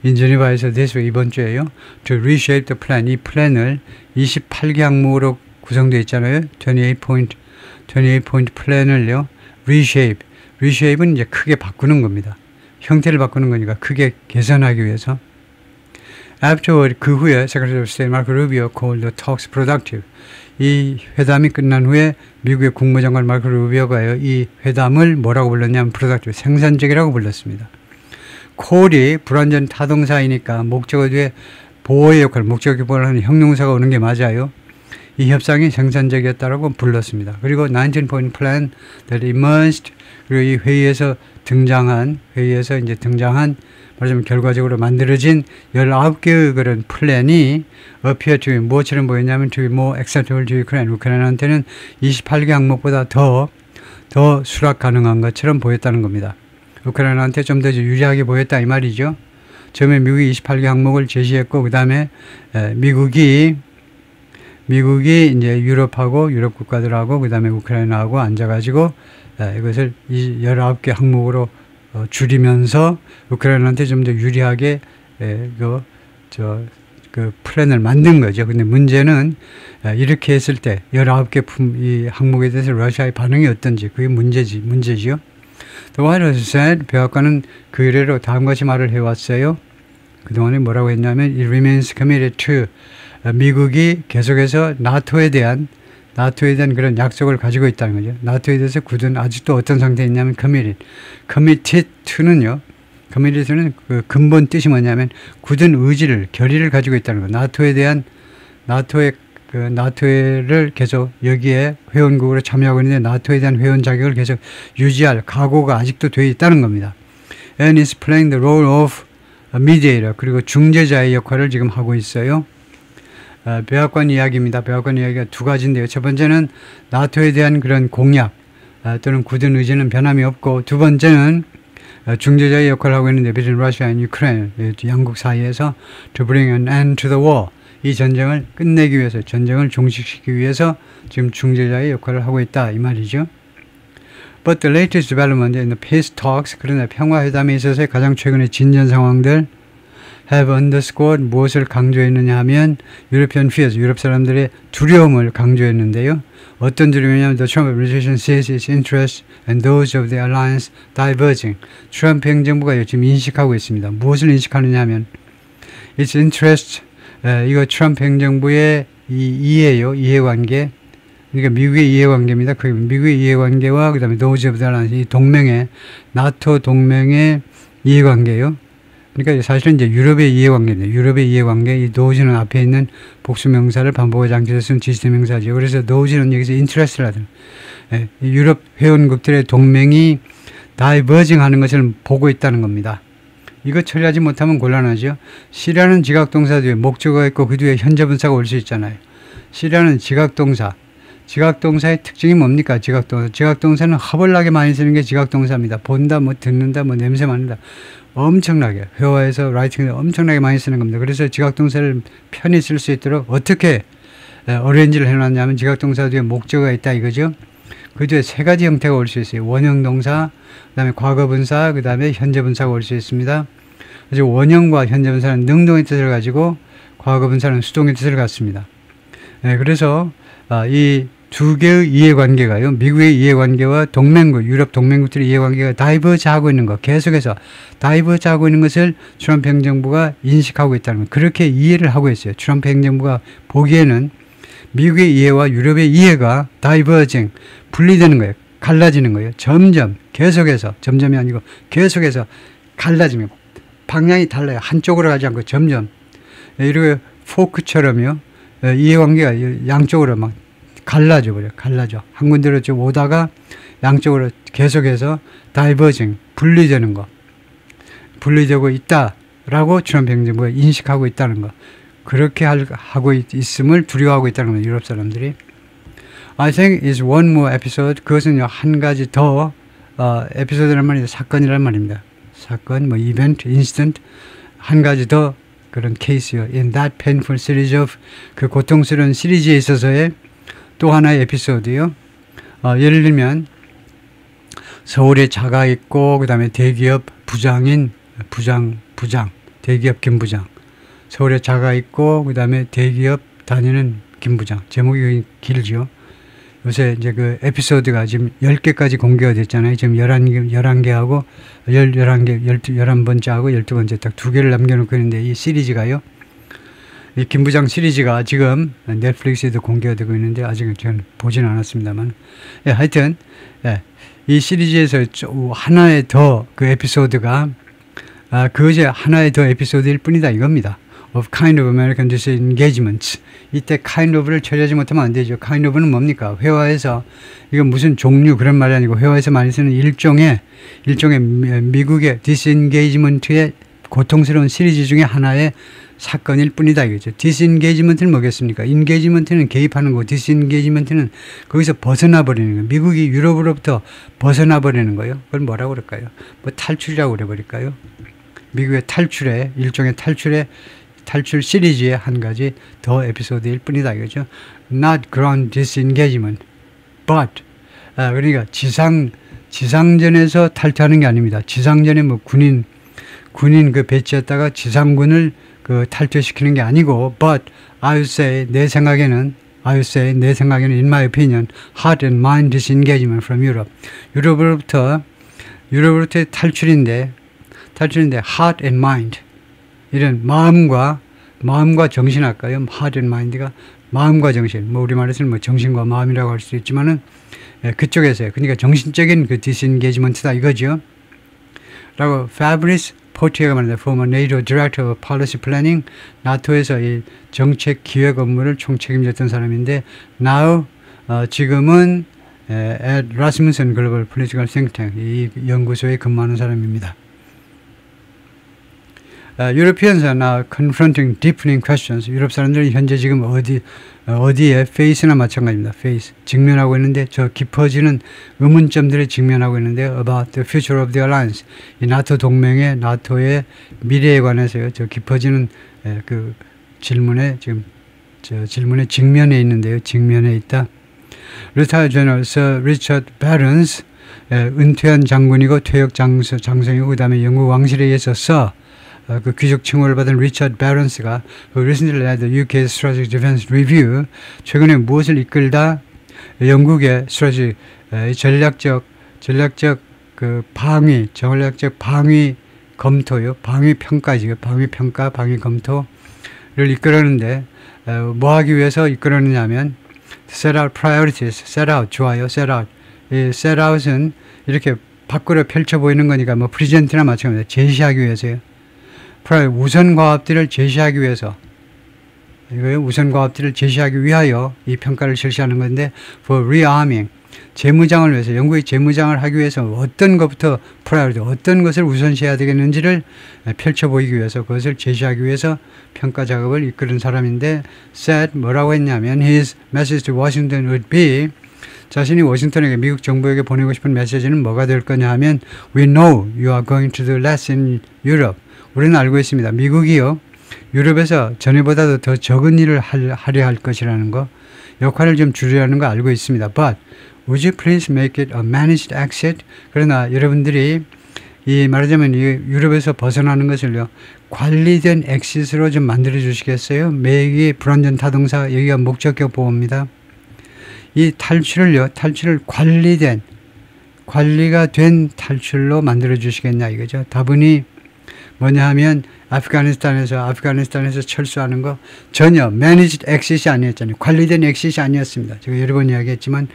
In Geneva에서 이번 주에요. To reshape the plan. 이 플랜을 28개 항목으로 구성되어 있잖아요. 28포인트 플랜을요. reshape은 이제 크게 바꾸는 겁니다. 형태를 바꾸는 거니까 크게 개선하기 위해서. Afterward, 그 후에 Secretary of State Marco Rubio called the talks productive. 이 회담이 끝난 후에 미국의 국무장관 마르코 루비오가요. 이 회담을 뭐라고 불렀냐면 productive, 생산적이라고 불렀습니다. call이 불완전 타동사이니까 목적어 뒤에 보호의 역할, 목적 기본을 하는 형용사가 오는 게 맞아요. 이 협상이 생산적이었다고 불렀습니다. 그리고 19-point plan that emerged, 그리고 이 회의에서 등장한 말하자면 결과적으로 만들어진 19개의 그런 플랜이 appear to be 무엇처럼 보였냐면 to be more acceptable to Ukraine. 우크라이나한테는 28개 항목보다 더 수락 가능한 것처럼 보였다는 겁니다. 우크라이나한테 좀 더 유리하게 보였다 이 말이죠. 처음에 미국이 28개 항목을 제시했고 그 다음에 미국이 이제 유럽 국가들하고 그 다음에 우크라이나하고 앉아가지고 이것을 이 19개 항목으로 줄이면서 우크라이나한테 좀 더 유리하게 그 플랜을 만든 거죠. 근데 문제는 이렇게 했을 때 19개 이 항목에 대해서 러시아의 반응이 어떤지 그게 문제지요. The White House said, 백악관은 그 이래로 다음같이 말을 해왔어요. 그동안에 뭐라고 했냐면 It remains committed to 미국이 계속해서 나토에 대한 그런 약속을 가지고 있다는 거죠. 나토에 대해서 굳은 아직도 어떤 상태에 있냐면 committed to는요. committed는 그 근본 뜻이 뭐냐면 굳은 의지를 결의를 가지고 있다는 거. 나토를 계속 여기에 회원국으로 참여하고 있는데 나토에 대한 회원 자격을 계속 유지할 각오가 아직도 되어 있다는 겁니다. And is playing the role of a mediator. 그리고 중재자의 역할을 지금 하고 있어요. 백악관 이야기입니다. 백악관 이야기가 두 가지인데요. 첫 번째는 나토에 대한 그런 공약 또는 굳은 의지는 변함이 없고, 두 번째는 중재자의 역할을 하고 있는데 between Russia and Ukraine, 양국 사이에서 to bring an end to the war, 이 전쟁을 끝내기 위해서, 전쟁을 종식시키기 위해서 지금 중재자의 역할을 하고 있다 이 말이죠. But the latest development in the peace talks, 그러나 평화회담에 있어서의 가장 최근의 진전 상황들 have underscored, 무엇을 강조했느냐 하면 European fears, 유럽 사람들의 두려움을 강조했는데요. 어떤 두려움이냐면 the Trump administration sees its interests and those of the alliance diverging. 트럼프 행정부가 지금 인식하고 있습니다. 무엇을 인식하느냐 하면 its interests, 이거 트럼프 행정부의 이해관계, 그러니까 미국의 이해관계입니다. 그 미국의 이해관계와 그 다음에 those of the alliance, 이 동맹의, 나토 동맹의 이해관계요. 그러니까 사실은 이제 유럽의 이해관계인데, 유럽의 이해관계, 이 노즈는 앞에 있는 복수명사를 반복하지 않기 위해서 쓴 지시대명사죠. 그래서 노즈는 여기서 인트레스트를 하든, 유럽 회원국들의 동맹이 다이버징 하는 것을 보고 있다는 겁니다. 이거 처리하지 못하면 곤란하죠. 시리아는 지각동사 뒤에 목적어가 있고 그 뒤에 현재분사가 올 수 있잖아요. 시리아는 지각동사의 특징이 뭡니까? 지각동사는 허벌나게 많이 쓰는 게 지각동사입니다. 본다, 뭐 듣는다, 뭐 냄새 맡는다. 엄청나게, 회화에서 라이팅에서 엄청나게 많이 쓰는 겁니다. 그래서 지각동사를 편히 쓸 수 있도록 어떻게 어레인지를 해놨냐면 지각동사 뒤에 목적어가 있다 이거죠. 그 뒤에 세 가지 형태가 올 수 있어요. 원형동사, 그 다음에 과거분사, 그 다음에 현재분사가 올 수 있습니다. 그래서 원형과 현재분사는 능동의 뜻을 가지고 과거분사는 수동의 뜻을 갖습니다. 그래서 이 두 개의 이해관계가요, 미국의 이해관계와 동맹국, 유럽 동맹국들의 이해관계가 다이버지하고 있는 것, 계속해서 다이버지하고 있는 것을 트럼프 행정부가 인식하고 있다는 것, 그렇게 이해를 하고 있어요. 트럼프 행정부가 보기에는 미국의 이해와 유럽의 이해가 다이버징, 분리되는 거예요. 갈라지는 거예요. 점점, 계속해서, 점점이 아니고 계속해서 갈라지면 방향이 달라요. 한쪽으로 가지 않고 점점. 이렇게 포크처럼요, 이해관계가 양쪽으로 막 갈라져 버려요. 한 군데로 좀 오다가 양쪽으로 계속해서 다이버징, 분리되는 거, 분리되고 있다라고 트럼프 행정부가 인식하고 있다는 거, 그렇게 하고 있음을 두려워하고 있다는 거예요. 유럽 사람들이. I think is one more episode. 그것은 한 가지 더 에피소드란 말이죠. 사건이란 말입니다. 사건, 뭐 이벤트, 인시던트, 한 가지 더 그런 케이스요. In that painful series of, 그 고통스러운 시리즈에 있어서의 또 하나의 에피소드요. 예를 들면 서울에 자가 있고 그 다음에 대기업 부장인 부장, 대기업 김부장, 서울에 자가 있고 그 다음에 대기업 다니는 김부장. 제목이 길죠. 요새 이제 그 에피소드가 지금 10개까지 공개가 됐잖아요. 지금 11개하고 11번째하고 12번째 딱 2개를 남겨놓고 있는데, 이 시리즈가요, 이 김부장 시리즈가 지금 넷플릭스에도 공개가 되고 있는데 아직은 저는 보지는 않았습니다만, 하여튼 이 시리즈에서 하나의 더 그 에피소드가 그것이 하나의 더 에피소드일 뿐이다 이겁니다. Of kind of American disengagements. 이때 kind of를 처리하지 못하면 안 되죠. kind of는 뭡니까? 회화에서, 이건 무슨 종류 그런 말이 아니고 회화에서 많이 쓰는 일종의 미국의 disengagement의 고통스러운 시리즈 중에 하나의 사건일 뿐이다 이거죠. disengagement는 뭐겠습니까? engagement는 개입하는 거고, disengagement는 거기서 벗어나 버리는 거예요. 미국이 유럽으로부터 벗어나 버리는 거예요. 그걸 뭐라고 그럴까요? 뭐 탈출이라고 그래 버릴까요? 미국의 일종의 탈출 시리즈의 한 가지 더 에피소드일 뿐이다 이거죠. Not ground disengagement, but 그러니까 지상 지상전에서 탈퇴하는 게 아닙니다. 지상전에 뭐 군인 그 배치했다가 지상군을 그 탈퇴시키는 게 아니고, but I would say 내 생각에는 in my opinion, heart and mind disengagement from Europe. 유럽으로부터 탈출인데 heart and mind, 이런 마음과 정신 할까요? heart and mind가 마음과 정신, 뭐 우리말에서는 뭐 정신과 마음이라고 할 수 있지만은 그쪽에서요. 그러니까 정신적인 그 디스인게이지먼트다 이거죠. 라고 파브리스 포티에가 말합니다. former NATO Director of Policy Planning, 나토에서 이 정책 기획 업무를 총책임졌던 사람인데, now 지금은 at Rasmussen Global Political Think Tank, 이 연구소에 근무하는 사람입니다. Europeans are now confronting deepening questions. 유럽 사람들은 현재 지금 어디에 face나 마찬가지입니다. face, 직면하고 있는데, 저 깊어지는 의문점들에 직면하고 있는데, about the future of the alliance. 이 나토 동맹의, 나토의 미래에 관해서요. 저 깊어지는 그 질문에 지금 저 질문에 직면해 있는데요. 직면해 있다. Retired General Sir Richard Barons, 은퇴한 장군이고 퇴역 장성이고 그다음에 영국 왕실에 의해서 그 귀족 칭호를 받은 리처드 베런스가 recently led the UK Strategic Defense Review, 최근에 무엇을 이끌다 영국의 전략적 그 전략적 방위 검토요, 방위 평가지요, 방위 평가, 방위 검토를 이끌었는데 뭐 하기 위해서 이끌었느냐면 set out priorities, set out 좋아요, set out. 이 set out은 이렇게 밖으로 펼쳐 보이는 거니까 뭐 프리젠트나 마찬가지입니다. 제시하기 위해서요. 우선 과업들을 제시하기 위해서, 이거요, 우선 과업들을 제시하기 위하여 이 평가를 실시하는 건데, for rearming, 재무장을 위해서, 영국의 재무장을 하기 위해서 어떤 것부터 priority, 어떤 것을 우선시해야 되겠는지를 펼쳐 보이기 위해서, 그것을 제시하기 위해서 평가 작업을 이끄는 사람인데, said 뭐라고 했냐면, his message to Washington would be, 자신이 워싱턴에게, 미국 정부에게 보내고 싶은 메시지는 뭐가 될 거냐 하면, we know you are going to do less in Europe. 우리는 알고 있습니다. 미국이요, 유럽에서 전에보다도 더 적은 일을 하려 할 것이라는 거, 역할을 좀 줄이려는 거 알고 있습니다. But would you please make it a managed exit? 그러나 여러분들이 이 말하자면 이 유럽에서 벗어나는 것을요, 관리된 엑시트로 좀 만들어 주시겠어요? 매기 불완전 타동사, 여기가 목적격 보호입니다. 이 탈출을 관리가 된 탈출로 만들어 주시겠냐 이거죠. 다분히 뭐냐 하면 아프가니스탄에서 철수하는 거 전혀 managed exit이 아니었잖아요. 관리된 exit이 아니었습니다. 제가 여러 번 이야기했지만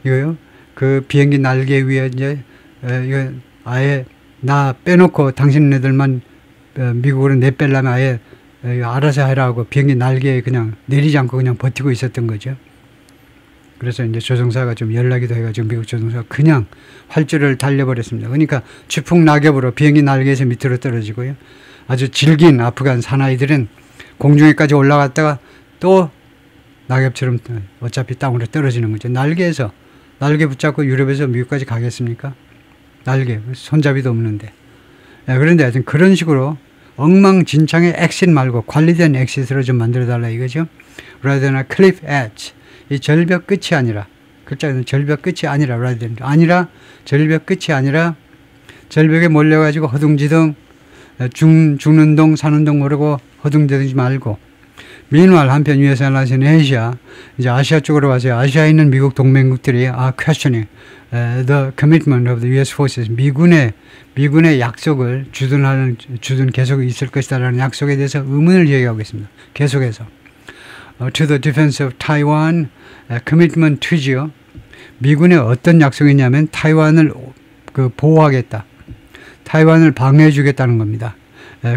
이거요, 그 비행기 날개 위에 이제 이거 아예 나 빼놓고 당신네들만 미국으로 내빼려면 아예 알아서 하라고 비행기 날개에 그냥 내리지 않고 그냥 버티고 있었던 거죠. 그래서 이제 조종사가 좀 연락이 돼가지고 미국 조종사가 그냥 활주로를 달려버렸습니다. 그러니까 추풍 낙엽으로 비행기 날개에서 밑으로 떨어지고요. 아주 질긴 아프간 사나이들은 공중에까지 올라갔다가 또 낙엽처럼 어차피 땅으로 떨어지는 거죠. 날개 붙잡고 유럽에서 미국까지 가겠습니까? 날개, 손잡이도 없는데. 그런데 하여튼 그런 식으로 엉망진창의 엑시트 말고 관리된 엑시트로 좀 만들어달라 이거죠. rather than a cliff edge. 이 절벽 끝이 아니라, 글자는 절벽 끝이 아니라, 절벽 끝이 아니라, 절벽에 몰려가지고 허둥지둥, 죽는 동, 사는 동 모르고 허둥지둥지 말고, Meanwhile, 한편 US allies in Asia, 이제 아시아 쪽으로 와서 아시아에 있는 미국 동맹국들이 are questioning the commitment of the US forces. 미군의 약속을 주둔 계속 있을 것이다라는 약속에 대해서 의문을 제기하고 있습니다. 계속해서. To the defense of Taiwan, commitment to지요. 미군의 어떤 약속이냐면 타이완을 보호하겠다. 타이완을 방해해 주겠다는 겁니다.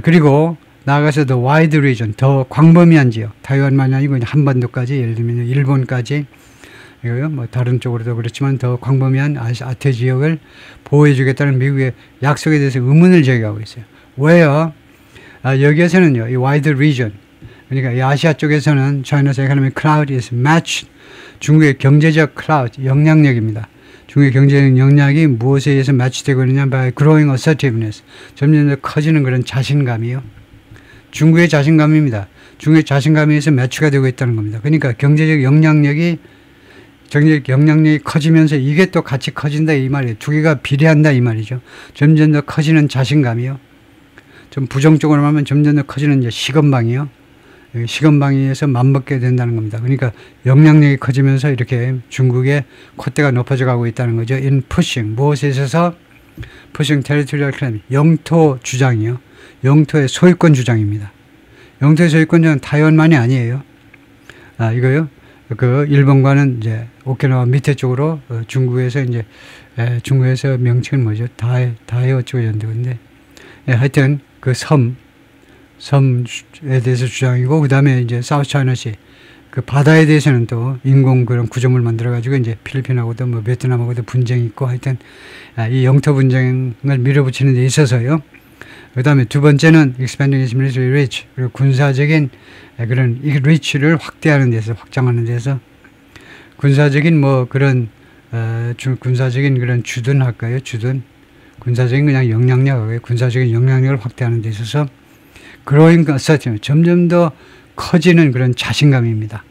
그리고 나아가서 the wide region, 더 광범위한 지역, 타이완만이 아니고 한반도까지, 예를 들면 일본까지, 뭐 다른 쪽으로도 그렇지만 더 광범위한 아태 지역을 보호해 주겠다는 미국의 약속에 대해서 의문을 제기하고 있어요. 왜요? 여기에서는요, 이 wide region, 그러니까 이 아시아 쪽에서는 China's economic cloud is matched. 중국의 경제적 클라우드, 영향력입니다. 중국의 경제적 영향력이 무엇에 의해서 매치되고 있느냐, by growing assertiveness. 점점 더 커지는 그런 자신감이요. 중국의 자신감입니다. 중국의 자신감에 의해서 매치가 되고 있다는 겁니다. 그러니까 경제적 영향력이 정치적 영향력이 커지면서 이게 또 같이 커진다 이 말이에요. 두 개가 비례한다 이 말이죠. 점점 더 커지는 자신감이요. 좀 부정적으로 하면 점점 더 커지는 이제 시건방이요. 시건방에서 맞먹게 된다는 겁니다. 그러니까 영향력이 커지면서 이렇게 중국의 콧대가 높아져 가고 있다는 거죠. In pushing, 무엇에 있어서 pushing territorial claim, 영토 주장이요. 영토의 소유권 주장입니다. 영토의 소유권 주장은 타이완만이 아니에요. 이거요. 그 일본과는 이제 오키나와 밑에 쪽으로 중국에서 이제 중국에서 명칭은 뭐죠? 다해 어쩌고 저쩌는데 하여튼 그 섬에 대해서 주장이고 그 다음에 이제 사우스 차이나시 그 바다에 대해서는 또 인공 그런 구조물 만들어 가지고 이제 필리핀하고도 뭐 베트남하고도 분쟁이 있고 하여튼 이 영토 분쟁을 밀어붙이는 데 있어서요. 그 다음에 두 번째는 expanding its military reach, 그리고 군사적인 그런 이 reach를 확대하는 데서 확장하는 데서 군사적인 뭐 그런 군사적인 그런 주둔 할까요? 주둔 군사적인 그냥 영향력, 군사적인 영향력을 확대하는 데 있어서 growing assertion, 점점 더 커지는 그런 자신감입니다.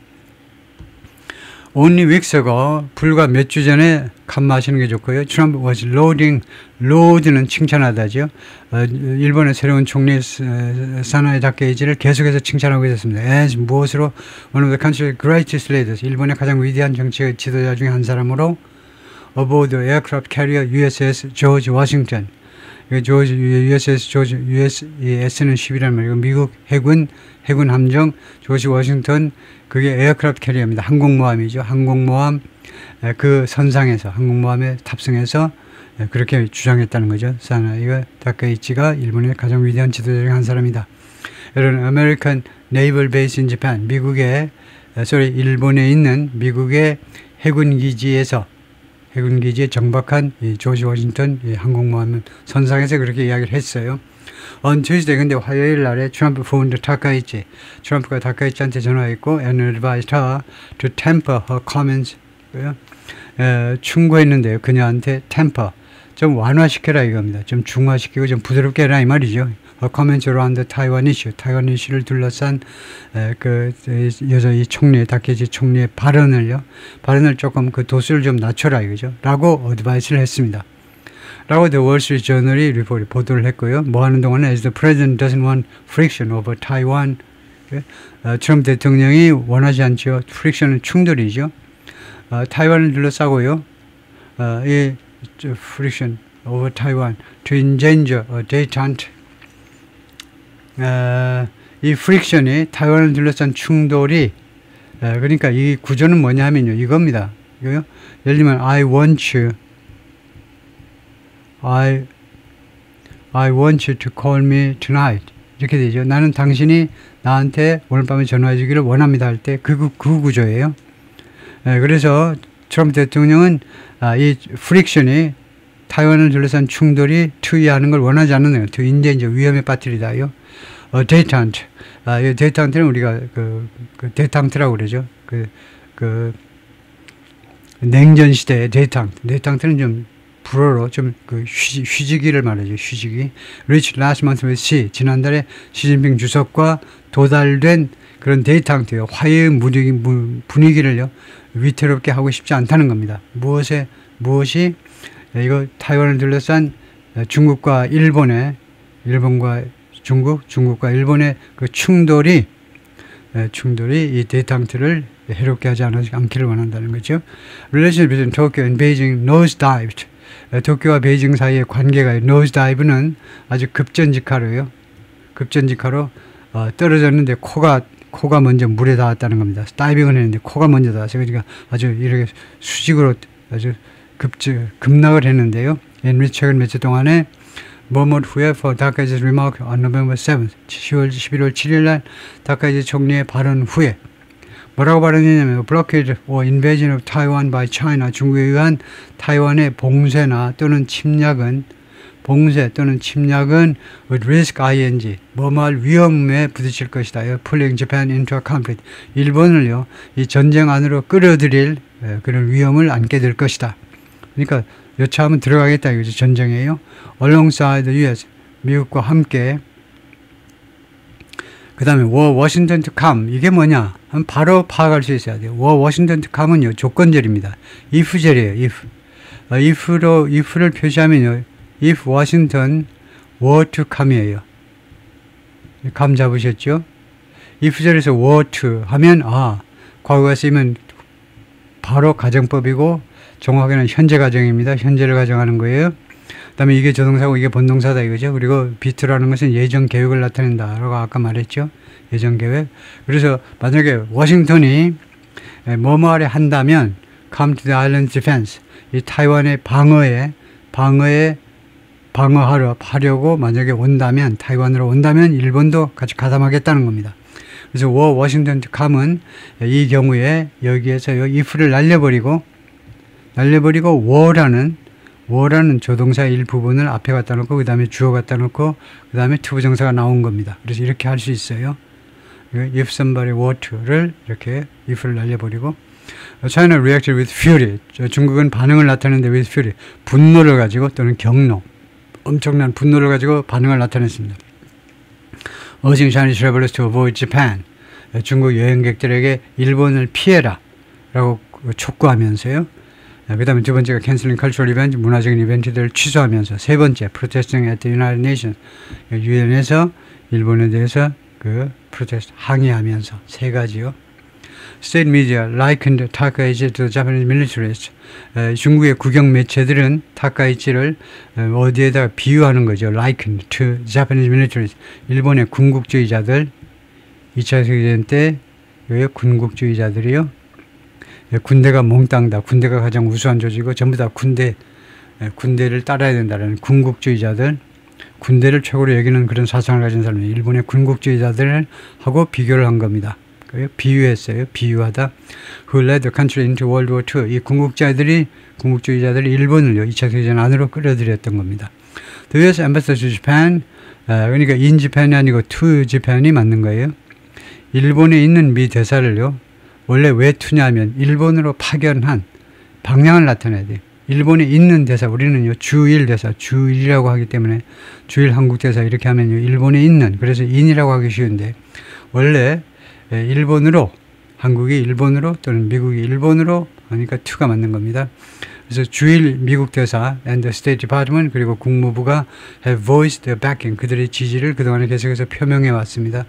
Only weeks ago, 불과 몇 주 전에 칸 마시는 게 좋고요. Trump was loading, load는 칭찬하다죠. 일본의 새로운 총리 사나이 다케이치를 계속해서 칭찬하고 있었습니다. as 무엇으로 one of the country's greatest leaders, 일본의 가장 위대한 정치 지도자 중에 한 사람으로 aboard the aircraft carrier USS George Washington. USS 조지, USS는 10이라는 말이고 미국 해군 함정 조지 워싱턴 그게 에어크래프트 캐리어입니다. 항공모함이죠. 항공모함 그 선상에서 항공모함에 탑승해서 그렇게 주장했다는 거죠. 사나이가 다케이치가 일본의 가장 위대한 지도자 중 한 사람이다. 이런 American Naval Base in Japan 일본에 있는 미국의 해군 기지에 정박한 이 조지 워싱턴 이 항공모함 선상에서 그렇게 이야기를 했어요. On Tuesday, 근데 화요일 날에 트럼프 phoned 다카이치. 트럼프가 다카이치한테 전화했고 and advised her to temper her comments. 충고했는데요. 그녀한테 temper. 좀 완화시켜라 이겁니다. 좀 중화시키고 좀 부드럽게 해라 이 말이죠. Her comments around the Taiwan issue. 타이완 이슈를 둘러싼 이 총리, 다케이치 총리의 발언을 조금 그 도수를 좀 낮춰라 이거죠. 라고 어드바이스를 했습니다. 라고 The Wall Street Journal이 보도를 했고요. 뭐 하는 동안에 as the president doesn't want friction over Taiwan. 트럼프 대통령이 원하지 않죠. friction은 충돌이죠. 타이완을 둘러싸고요. 이 friction over Taiwan to engender a détente. 이 friction이 타이완을 둘러싼 충돌이 그러니까 이 구조는 뭐냐 하면요. 이겁니다. 이거요. 예를 들면 I want you to call me tonight. 이렇게 되죠. 나는 당신이 나한테 오늘 밤에 전화해 주기를 원합니다 할 때 그 구조예요. 그래서 트럼프 대통령은 이 friction이 타이완을 둘러싼 충돌이 투이하는 걸 원하지 않는 거예요. 이제 위험에 빠뜨리다요. détente. 이 détente는 우리가 그 détente라고 그러죠. 그 냉전 시대의 détente는 좀 불어로 좀 그 휴지기를 말하죠. 휴지기. Reached last month with Xi. 지난달에 시진핑 주석과 도달된 그런 détente요. 화해의 분위기를요. 위태롭게 하고 싶지 않다는 겁니다. 무엇이 이거 타이완을 둘러싼 중국과 일본과 중국과 일본의 그 충돌이 이 détente를 해롭게 하지 않기를 원한다는 거죠. Relations between Tokyo and Beijing nosedived. 도쿄와 베이징 사이의 관계가 nosedive는 아주 급전직하로 떨어졌는데 코가 먼저 물에 닿았다는 겁니다. 다이빙을 했는데 코가 먼저 닿았어요. 그러니까 아주 이렇게 수직으로 아주 급락을 했는데요. 최근 며칠 동안에 머뭇 후에 for 다카이치's remark on November 7th, 11월 7일 날 다카이치 총리의 발언 후에 뭐라고 발언했냐면 blockade or invasion of Taiwan by China, 중국에 의한 타이완의 봉쇄 또는 침략은 would risk ing 뭐뭐할 위험에 부딪힐 것이다. pulling Japan into a conflict. 일본을요 이 전쟁 안으로 끌어들일 그런 위험을 안게 될 것이다. 그러니까 여차하면 들어가겠다 이거죠. 전쟁이에요. alongside the US, 미국과 함께 그 다음에 were Washington to come 이게 뭐냐 바로 파악할 수 있어야 돼요. were Washington to come은요 조건절입니다. if절이에요. if를 표시하면요 if Washington were to come이에요. 감 잡으셨죠? if절에서 were to 하면 과거가 쓰이면 바로 가정법이고 정확하게는 현재 가정입니다. 현재를 가정하는 거예요. 그 다음에 이게 조동사고 이게 본동사다 이거죠. 그리고 비트라는 것은 예전 계획을 나타낸다 라고 아까 말했죠. 예전 계획. 그래서 만약에 워싱턴이 뭐뭐하려 한다면 come to the island defense 이 타이완의 방어하려고 만약에 온다면 타이완으로 온다면 일본도 같이 가담하겠다는 겁니다. 그래서 were Washington to come은 이 경우에 여기에서 if를 날려버리고 were라는 조동사 일부분을 앞에 갖다 놓고 그 다음에 주어 갖다 놓고 그 다음에 투부정사가 나온 겁니다. 그래서 이렇게 할 수 있어요. if somebody were to를 이렇게 if를 날려버리고 China reacted with fury. 중국은 반응을 나타내는데 with fury. 분노를 가지고 또는 경로. 엄청난 분노를 가지고 반응을 나타냈습니다. Urging Chinese travelers to avoid Japan. 중국 여행객들에게 일본을 피해라 라고 촉구하면서요. 그 다음에 두 번째가 canceling cultural event, 문화적인 이벤트들을 취소하면서 세 번째 protesting at the United Nations. 유엔에서 일본에 대해서 프로테스트 항의하면서 세 가지요. State media likened 타카이치 to the Japanese militarists. 중국의 국영 매체들은 타카이치를 어디에다가 비유하는 거죠. likened to Japanese militarists. 일본의 군국주의자들. 2차 세계대전 때 군국주의자들이요. 군대가 몽땅다. 군대가 가장 우수한 조직이고 전부 다 군대를 따라야 된다는 군국주의자들. 군대를 최고로 여기는 그런 사상을 가진 사람이 일본의 군국주의자들하고 비교를 한 겁니다. 비유했어요. 비유하다. Who led the country into World War II. 이 군국주의자들이 일본을요 2차 세계전 안으로 끌어들였던 겁니다. The U.S. Ambassador to Japan. 그러니까 in Japan이 아니고 to Japan이 맞는 거예요. 일본에 있는 미 대사를요. 원래 왜 투냐면 일본으로 파견한 방향을 나타내야 돼요. 일본에 있는 대사, 우리는요, 주일 대사, 주일이라고 하기 때문에 주일 한국 대사 이렇게 하면요, 일본에 있는, 그래서 인이라고 하기 쉬운데, 원래 일본으로, 한국이 일본으로 또는 미국이 일본으로 하니까 to가 맞는 겁니다. 그래서 주일 미국 대사 and the State Department 그리고 국무부가 have voiced their backing, 그들의 지지를 그동안에 계속해서 표명해 왔습니다.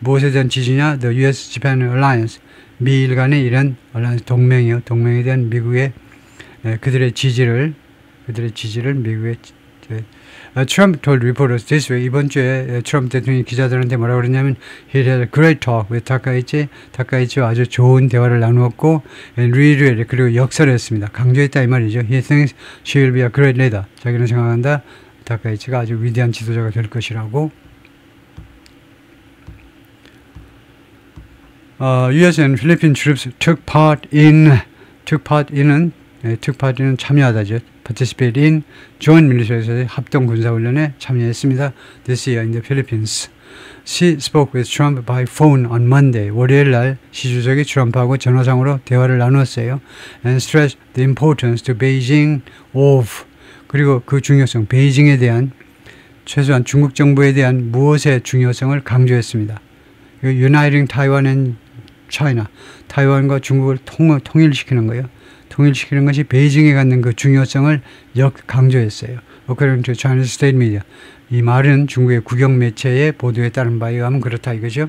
무엇에 대한 지지냐? The U.S.-Japan Alliance, 미일 간의 이런 동맹이요, 동맹에 대한 미국의 그들의 지지를 미국의 Trump told reporters this way. 이번 주에 트럼프 대통령이 기자들한테 뭐라고 그랬냐면 he had a great talk with 타카이치와 아주 좋은 대화를 나누었고 and reiterated 그리고 역설했습니다. 강조했다 이 말이죠. He thinks she will be a great leader. 자기는 생각한다. 타카이치가 아주 위대한 지도자가 될 것이라고. U.S. and Philippine troops took part in은 참여하다죠. participate in joint military 합동 군사훈련에 참여했습니다. This year in the Philippines. She spoke with Trump by phone on Monday. 월요일 날 시 주석이 트럼프하고 전화상으로 대화를 나누었어요. And stressed the importance to Beijing of 그리고 그 중요성, 베이징에 대한 최소한 중국 정부에 대한 무엇의 중요성을 강조했습니다. Uniting Taiwan and China. 타이완과 중국을 통일시키는 거예요. 통일시키는 것이 베이징에 갖는 그 중요성을 강조했어요. According to Chinese state media. 이 말은 중국의 국영 매체의 보도에 따른 바에 의하면 그렇다 이거죠.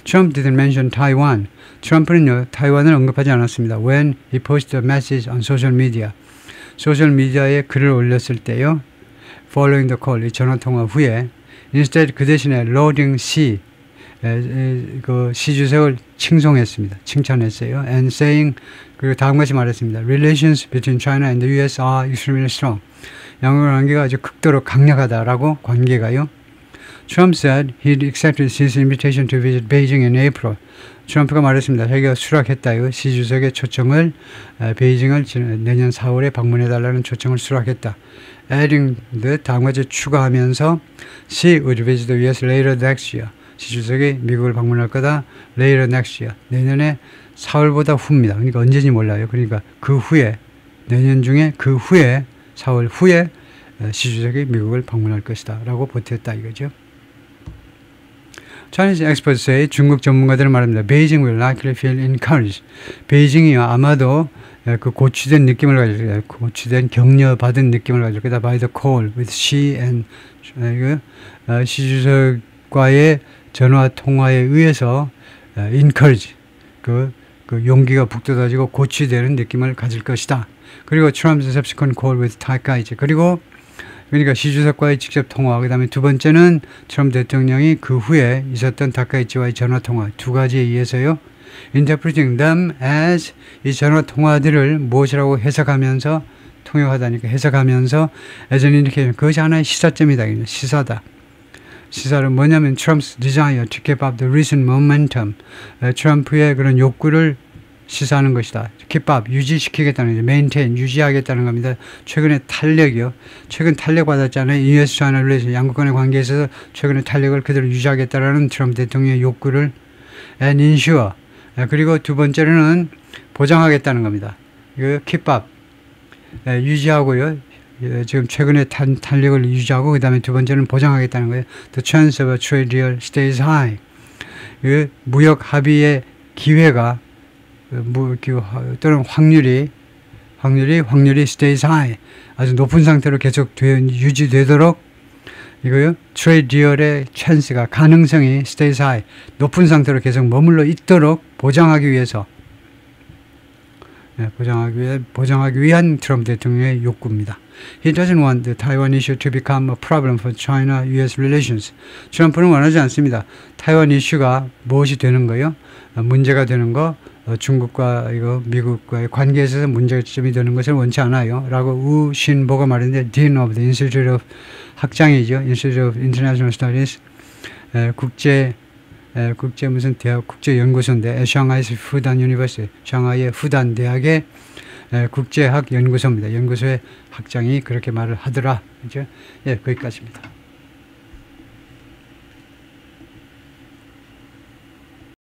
Trump didn't mention Taiwan. 트럼프는요, 타이완을 언급하지 않았습니다. When he posted a message on social media. 소셜 미디어에 글을 올렸을 때요. Following the call, 이 전화통화 후에 instead 그 대신에 loading C 그 시주석을 칭송했습니다. 칭찬했어요. And saying 그리고 다음같이 말했습니다. Relations between China and the U.S. are extremely strong. 양국 관계가 아주 극도로 강력하다라고 관계가요. Trump said he'd accepted Xi's invitation to visit Beijing in April. 트럼프가 말했습니다. 자기가 수락했다요. 시 주석의 초청을 베이징을 내년 4월에 방문해달라는 초청을 수락했다. Adding the 다음같이 추가하면서 Xi would visit the U.S. later next year. 시 주석이 미국을 방문할 거다. Later next year. 내년에 4월보다 후입니다. 그러니까 언제인지 몰라요. 그러니까 그 후에 내년 중에 그 후에 4월 후에 시 주석이 미국을 방문할 것이다 라고 보탰다 이거죠. Chinese experts say 중국 전문가들은 말합니다. Beijing will likely feel encouraged. 베이징이 아마도 그 고취된 느낌을 가질 거다. 고취된 격려받은 느낌을 가질 거다. By the call with Xi and 시 주석과의 전화 통화에 의해서 encourage 그 용기가 북돋아지고 고취되는 느낌을 가질 것이다. 그리고 Trump's subsequent call with Takaichi. 그리고 그러니까 시 주석과의 직접 통화, 그 다음에 두 번째는 트럼프 대통령이 그 후에 있었던 다카이치와의 전화 통화 두 가지에 의해서요. Interpreting them as 이 전화 통화들을 무엇이라고 해석하면서 통역하다니까 해석하면서 as an indication 그것이 하나의 시사점이다. 시사다. 시사는 뭐냐면 Trump's desire to keep up the recent momentum. 트럼프의 그런 욕구를 시사하는 것이다. keep up, 유지시키겠다는 거죠. maintain, 유지하겠다는 겁니다. 최근에 탄력이요. 최근 탄력받았잖아요. US-China relation, 양국 간의 관계에 있어서 최근에 탄력을 그대로 유지하겠다라는 트럼프 대통령의 욕구를 and ensure. 그리고 두 번째로는 보장하겠다는 겁니다. 이거 keep up, 유지하고요. 지금 최근에 탄력을 유지하고 그 다음에 두 번째는 보장하겠다는 거예요. The chance of a trade deal stays high. 무역 합의의 기회가 또는 확률이 stays high. 아주 높은 상태로 계속 유지되도록 이거요. 트레이드 디얼의 찬스가 가능성이 stays high. 높은 상태로 계속 머물러 있도록 보장하기 위해서 보장하기 위한 트럼프 대통령의 욕구입니다. He doesn't want the Taiwan issue to become a problem for China-US relations. 트럼프는 원하지 않습니다. 타이완 이슈가 무엇이 되는 거요? 문제가 되는 거, 중국과 미국과의 관계에 있어서 문제점이 되는 것을 원치 않아요. 라고 우신보가 말했는데, Dean of the Institute of 학장이죠. Institute of International Studies, 국제 무슨 대학 국제연구소인데, 샹하이스 후단 유니버시티, 샹하이의 후단 대학의 국제학 연구소입니다. 연구소의 학장이 그렇게 말을 하더라. 그죠? 예, 거기까지입니다.